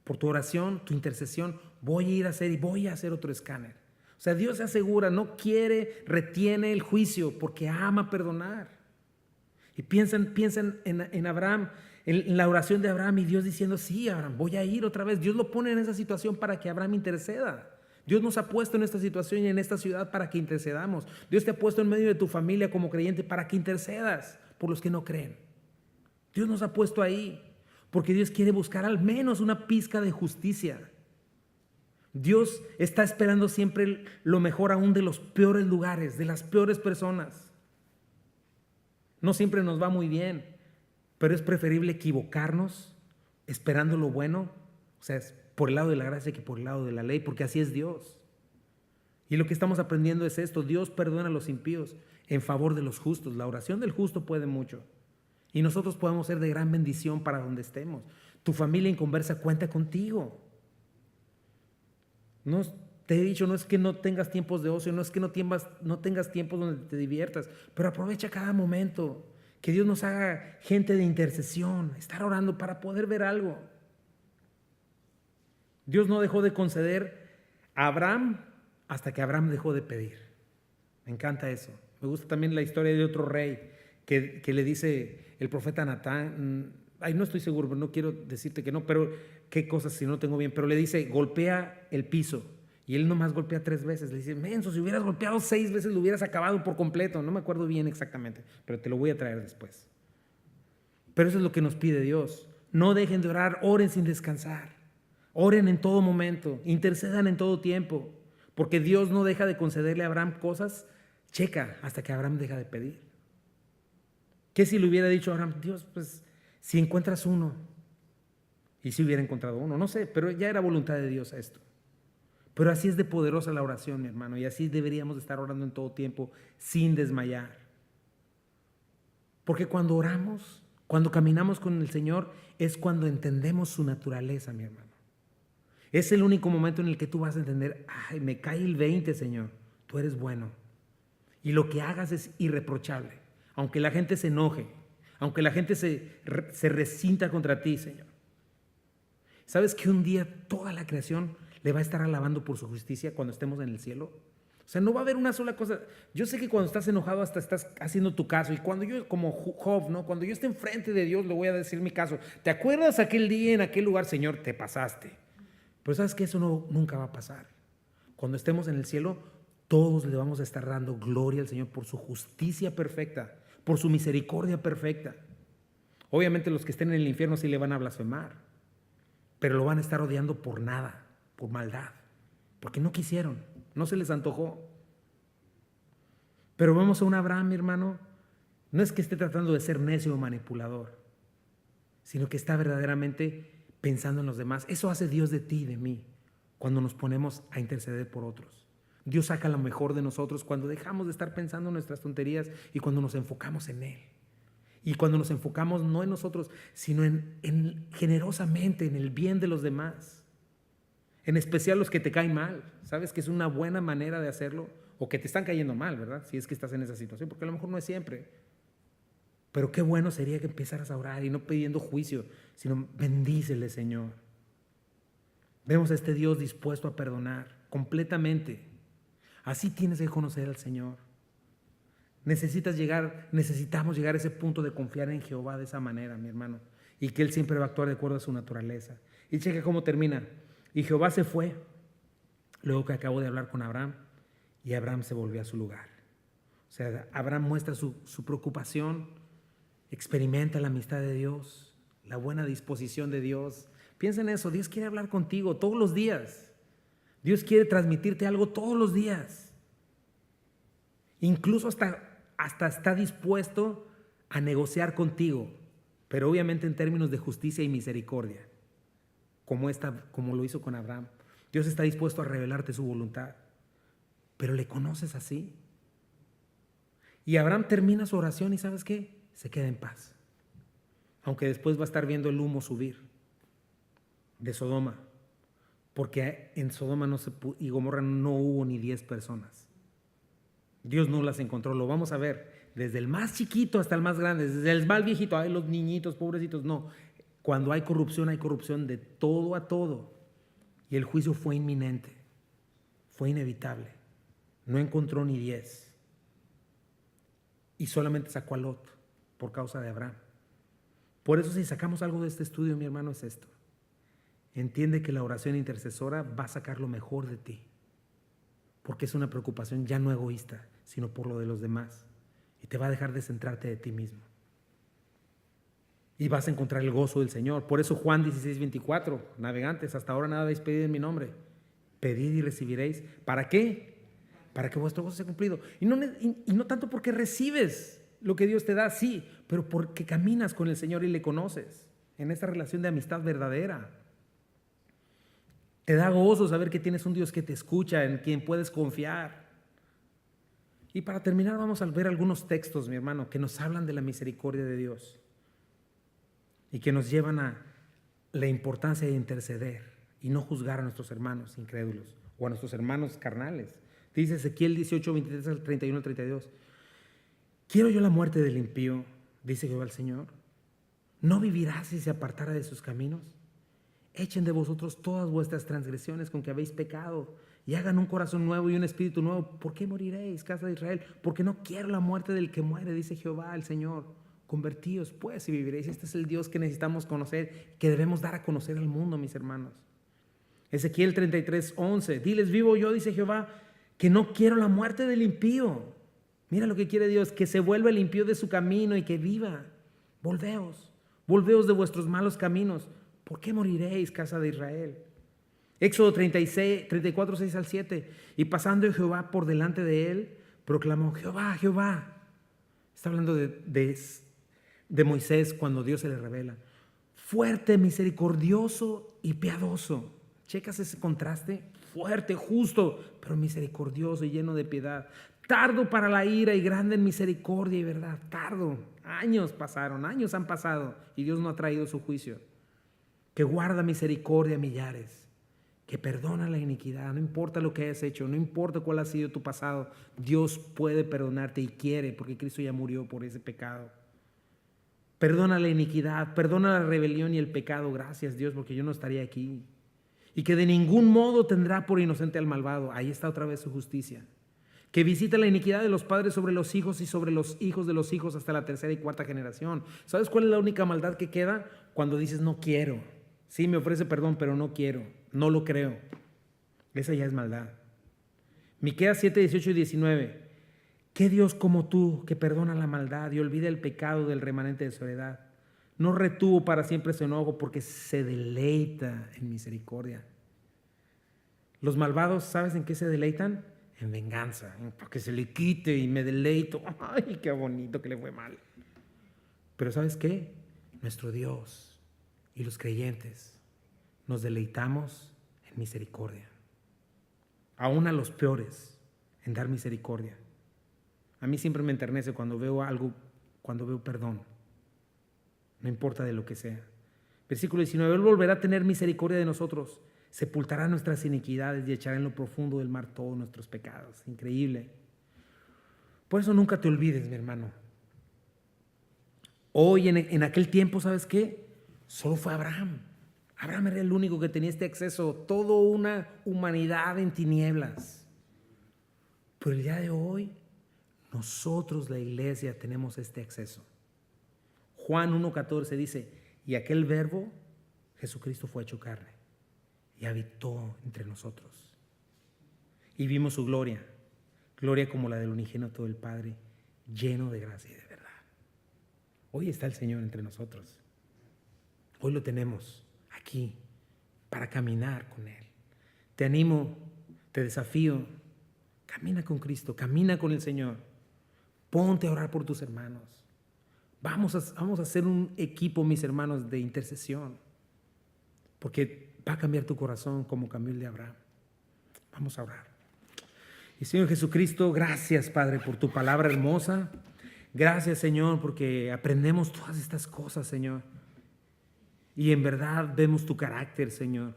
Por tu oración, tu intercesión, voy a ir a hacer y voy a hacer otro escáner. O sea, Dios se asegura, no quiere, retiene el juicio porque ama perdonar. Y piensan en Abraham, en la oración de Abraham y Dios diciendo, sí, Abraham, voy a ir otra vez. Dios lo pone en esa situación para que Abraham interceda. Dios nos ha puesto en esta situación y en esta ciudad para que intercedamos. Dios te ha puesto en medio de tu familia como creyente para que intercedas por los que no creen. Dios nos ha puesto ahí porque Dios quiere buscar al menos una pizca de justicia. Dios está esperando siempre lo mejor aún de los peores lugares, de las peores personas. No siempre nos va muy bien, pero es preferible equivocarnos esperando lo bueno, o sea, es por el lado de la gracia que por el lado de la ley, porque así es Dios. Y lo que estamos aprendiendo es esto: Dios perdona a los impíos en favor de los justos. La oración del justo puede mucho. Y nosotros podemos ser de gran bendición para donde estemos. Tu familia inconversa cuenta contigo. No te he dicho, no es que no tengas tiempos de ocio, no es que no tengas tiempos donde te diviertas, pero aprovecha cada momento. Que Dios nos haga gente de intercesión, estar orando para poder ver algo. Dios no dejó de conceder a Abraham hasta que Abraham dejó de pedir. Me encanta eso. Me gusta también la historia de otro rey que le dice el profeta Natán, no estoy seguro, pero no quiero decirte que no, pero qué cosas si no tengo bien, pero le dice, golpea el piso. Y él nomás golpea 3 veces. Le dice, menso, si hubieras golpeado 6 veces lo hubieras acabado por completo. No me acuerdo bien exactamente, pero te lo voy a traer después. Pero eso es lo que nos pide Dios. No dejen de orar, oren sin descansar. Oren en todo momento, intercedan en todo tiempo, porque Dios no deja de concederle a Abraham cosas, checa, hasta que Abraham deja de pedir. ¿Qué si le hubiera dicho a Abraham, Dios, pues si encuentras uno? Y si hubiera encontrado uno, no sé, pero ya era voluntad de Dios esto. Pero así es de poderosa la oración, mi hermano, y así deberíamos de estar orando en todo tiempo, sin desmayar. Porque cuando oramos, cuando caminamos con el Señor, es cuando entendemos su naturaleza, mi hermano. Es el único momento en el que tú vas a entender, ay, me cae el 20, Señor, tú eres bueno. Y lo que hagas es irreprochable, aunque la gente se enoje, aunque la gente se resinta contra ti, Señor. ¿Sabes que un día toda la creación le va a estar alabando por su justicia cuando estemos en el cielo? O sea, no va a haber una sola cosa. Yo sé que cuando estás enojado hasta estás haciendo tu caso. Y cuando yo, como Job, ¿no? Cuando yo esté enfrente de Dios, le voy a decir mi caso. ¿Te acuerdas aquel día en aquel lugar, Señor? Te pasaste. Pero sabes que eso nunca va a pasar. Cuando estemos en el cielo, todos le vamos a estar dando gloria al Señor por su justicia perfecta, por su misericordia perfecta. Obviamente los que estén en el infierno sí le van a blasfemar, pero lo van a estar odiando por nada, por maldad, porque no quisieron, no se les antojó. Pero vemos a un Abraham, mi hermano, no es que esté tratando de ser necio o manipulador, sino que está verdaderamente pensando en los demás. Eso hace Dios de ti y de mí cuando nos ponemos a interceder por otros. Dios saca lo mejor de nosotros cuando dejamos de estar pensando en nuestras tonterías y cuando nos enfocamos en Él. Y cuando nos enfocamos no en nosotros, sino en generosamente, en el bien de los demás. En especial los que te caen mal. ¿Sabes que es una buena manera de hacerlo? O que te están cayendo mal, ¿verdad? Si es que estás en esa situación, porque a lo mejor no es siempre. Pero qué bueno sería que empezaras a orar y no pidiendo juicio, sino bendícele, Señor. Vemos a este Dios dispuesto a perdonar completamente. Así tienes que conocer al Señor. Necesitamos llegar a ese punto de confiar en Jehová de esa manera, mi hermano, y que Él siempre va a actuar de acuerdo a su naturaleza. Y checa cómo termina. Y Jehová se fue, luego que acabó de hablar con Abraham, y Abraham se volvió a su lugar. O sea, Abraham muestra su preocupación, experimenta la amistad de Dios, la buena disposición de Dios. Piensa en eso, Dios quiere hablar contigo todos los días. Dios quiere transmitirte algo todos los días. Incluso hasta está dispuesto a negociar contigo, pero obviamente en términos de justicia y misericordia, como lo hizo con Abraham. Dios está dispuesto a revelarte su voluntad, pero ¿le conoces así? Y Abraham termina su oración y ¿sabes qué? Se queda en paz, aunque después va a estar viendo el humo subir de Sodoma, porque en Sodoma y Gomorra no hubo ni 10 personas. Dios no las encontró, lo vamos a ver, desde el más chiquito hasta el más grande, desde el más viejito, ay, los niñitos, pobrecitos, no. Cuando hay corrupción de todo a todo. Y el juicio fue inminente, fue inevitable. No encontró ni 10. Y solamente sacó a Lot por causa de Abraham. Por eso si sacamos algo de este estudio, mi hermano, es esto. Entiende que la oración intercesora va a sacar lo mejor de ti. Porque es una preocupación ya no egoísta, sino por lo de los demás. Y te va a dejar de centrarte de ti mismo. Y vas a encontrar el gozo del Señor. Por eso Juan 16:24, navegantes, hasta ahora nada habéis pedido en mi nombre. Pedid y recibiréis. ¿Para qué? Para que vuestro gozo sea cumplido. Y no tanto porque recibes lo que Dios te da, sí, pero porque caminas con el Señor y le conoces. En esta relación de amistad verdadera. Te da gozo saber que tienes un Dios que te escucha, en quien puedes confiar. Y para terminar vamos a ver algunos textos, mi hermano, que nos hablan de la misericordia de Dios y que nos llevan a la importancia de interceder y no juzgar a nuestros hermanos incrédulos o a nuestros hermanos carnales. Dice Ezequiel 18:23 al 31 al 32. ¿Quiero yo la muerte del impío? Dice Jehová el Señor. ¿No vivirá si se apartara de sus caminos? Echen de vosotros todas vuestras transgresiones con que habéis pecado y hagan un corazón nuevo y un espíritu nuevo. ¿Por qué moriréis, casa de Israel? Porque no quiero la muerte del que muere, dice Jehová el Señor. Convertíos pues y viviréis. Este es el Dios que necesitamos conocer, que debemos dar a conocer al mundo, mis hermanos. Ezequiel 33:11. Diles, vivo yo, dice Jehová, que no quiero la muerte del impío. Mira lo que quiere Dios, que se vuelva el impío de su camino y que viva. Volveos de vuestros malos caminos. ¿Por qué moriréis, casa de Israel? Éxodo 34:6 al 7. Y pasando Jehová por delante de él, proclamó, Jehová, Jehová. Está hablando de Moisés cuando Dios se le revela. Fuerte, misericordioso y piadoso. ¿Checas ese contraste? Fuerte, justo, pero misericordioso y lleno de piedad. Tardo para la ira y grande en misericordia y verdad. Tardo. Años han pasado y Dios no ha traído su juicio. Que guarda misericordia a millares, que perdona la iniquidad, no importa lo que hayas hecho, no importa cuál ha sido tu pasado, Dios puede perdonarte y quiere, porque Cristo ya murió por ese pecado. Perdona la iniquidad, perdona la rebelión y el pecado, gracias Dios, porque yo no estaría aquí. y que de ningún modo tendrá por inocente al malvado. Ahí está otra vez su justicia. Que visita la iniquidad de los padres sobre los hijos y sobre los hijos de los hijos hasta la tercera y cuarta generación. ¿Sabes cuál es la única maldad que queda? Cuando dices no quiero. Sí, me ofrece perdón, pero no quiero, no lo creo. Esa ya es maldad. Miqueas 7, 18 y 19. ¿Qué Dios como tú que perdona la maldad y olvida el pecado del remanente de su heredad? No retuvo para siempre su enojo porque se deleita en misericordia. Los malvados, ¿sabes en qué se deleitan? En venganza, porque se le quite y me deleito. Ay, qué bonito que le fue mal. Pero ¿sabes qué? Nuestro Dios y los creyentes nos deleitamos en misericordia. Aún a los peores, en dar misericordia. A mí siempre me enternece cuando veo algo, cuando veo perdón. No importa de lo que sea. Versículo 19, Él volverá a tener misericordia de nosotros, sepultará nuestras iniquidades y echará en lo profundo del mar todos nuestros pecados. Increíble. Por eso nunca te olvides, mi hermano. Hoy, en aquel tiempo, ¿sabes qué? Solo fue Abraham. Abraham era el único que tenía este acceso. Toda una humanidad en tinieblas. Pero el día de hoy, nosotros, la iglesia, tenemos este acceso. Juan 1:14 dice, y aquel verbo, Jesucristo, fue hecho carne y habitó entre nosotros. Y vimos su gloria, gloria como la del unigénito del Padre, lleno de gracia y de verdad. Hoy está el Señor entre nosotros. Hoy lo tenemos aquí para caminar con Él. Te animo, te desafío, camina con Cristo, camina con el Señor. Ponte a orar por tus hermanos. Vamos a hacer un equipo, mis hermanos, de intercesión, porque va a cambiar tu corazón como cambió el de Abraham. Vamos a orar. Y Señor Jesucristo, gracias, Padre, por tu palabra hermosa. Gracias, Señor, porque aprendemos todas estas cosas, Señor. Y en verdad vemos tu carácter, Señor.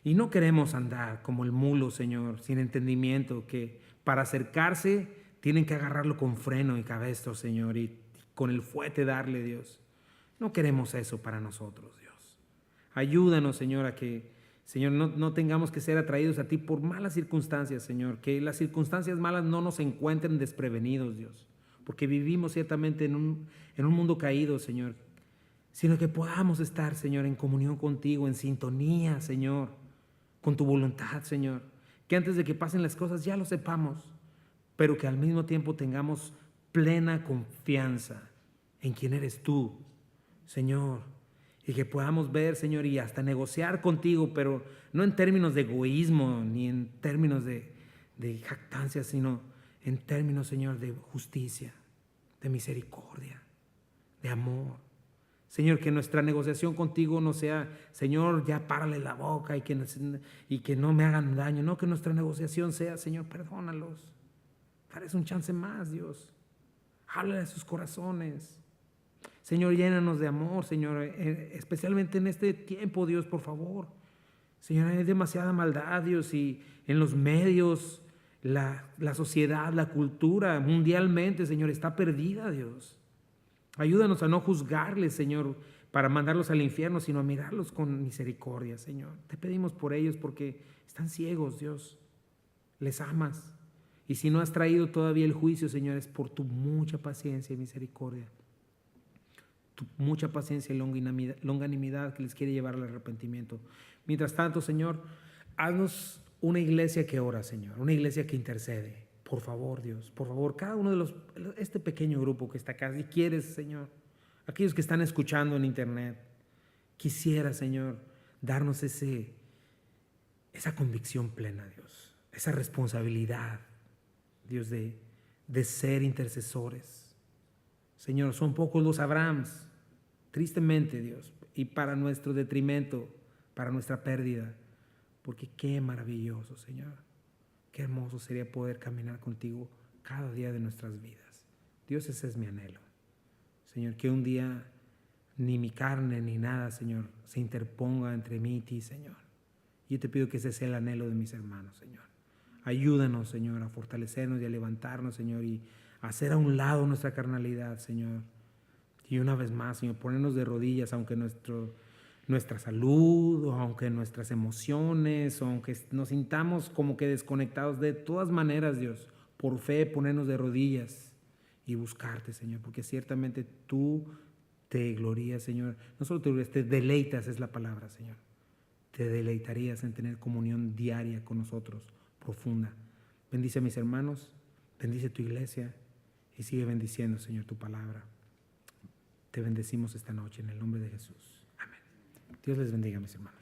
Y no queremos andar como el mulo, Señor, sin entendimiento, que para acercarse tienen que agarrarlo con freno y cabestro, Señor, y con el fuete darle, Dios. No queremos eso para nosotros, Dios. Ayúdanos, Señor, a que, Señor, no tengamos que ser atraídos a ti por malas circunstancias, Señor. Que las circunstancias malas no nos encuentren desprevenidos, Dios. Porque vivimos ciertamente en un mundo caído, Señor. Sino que podamos estar, Señor, en comunión contigo, en sintonía, Señor, con tu voluntad, Señor. Que antes de que pasen las cosas ya lo sepamos, pero que al mismo tiempo tengamos plena confianza en quién eres tú, Señor, y que podamos ver, Señor, y hasta negociar contigo, pero no en términos de egoísmo, ni en términos de jactancia, sino en términos, Señor, de justicia, de misericordia, de amor. Señor, que nuestra negociación contigo no sea, Señor, ya párale la boca y que no me hagan daño. No, que nuestra negociación sea, Señor, perdónalos. Dales un chance más, Dios. Háblale a sus corazones. Señor, llénanos de amor, Señor, especialmente en este tiempo, Dios, por favor. Señor, hay demasiada maldad, Dios, y en los medios, la sociedad, la cultura, mundialmente, Señor, está perdida, Dios. Ayúdanos a no juzgarles, Señor, para mandarlos al infierno, sino a mirarlos con misericordia, Señor. Te pedimos por ellos porque están ciegos, Dios. Les amas. Y si no has traído todavía el juicio, Señor, es por tu mucha paciencia y misericordia. Tu mucha paciencia y longanimidad que les quiere llevar al arrepentimiento. Mientras tanto, Señor, haznos una iglesia que ora, Señor. Una iglesia que intercede. Por favor, Dios, por favor, cada uno de este pequeño grupo que está acá, si quieres, Señor, aquellos que están escuchando en internet, quisiera, Señor, darnos esa convicción plena, Dios, esa responsabilidad, Dios, de ser intercesores. Señor, son pocos los Abrahams, tristemente, Dios, y para nuestro detrimento, para nuestra pérdida, porque qué maravilloso, Señor. Qué hermoso sería poder caminar contigo cada día de nuestras vidas. Dios, ese es mi anhelo. Señor, que un día ni mi carne ni nada, Señor, se interponga entre mí y ti, Señor. Yo te pido que ese sea el anhelo de mis hermanos, Señor. Ayúdanos, Señor, a fortalecernos y a levantarnos, Señor, y a hacer a un lado nuestra carnalidad, Señor. Y una vez más, Señor, ponernos de rodillas, aunque nuestra salud, o aunque nuestras emociones, o aunque nos sintamos como que desconectados, de todas maneras, Dios, por fe, ponernos de rodillas y buscarte, Señor, porque ciertamente tú te glorías, Señor. No solo te glorías, te deleitas, es la palabra, Señor. Te deleitarías en tener comunión diaria con nosotros, profunda. Bendice a mis hermanos, bendice tu iglesia y sigue bendiciendo, Señor, tu palabra. Te bendecimos esta noche en el nombre de Jesús. Amén. Dios les bendiga, mis hermanos.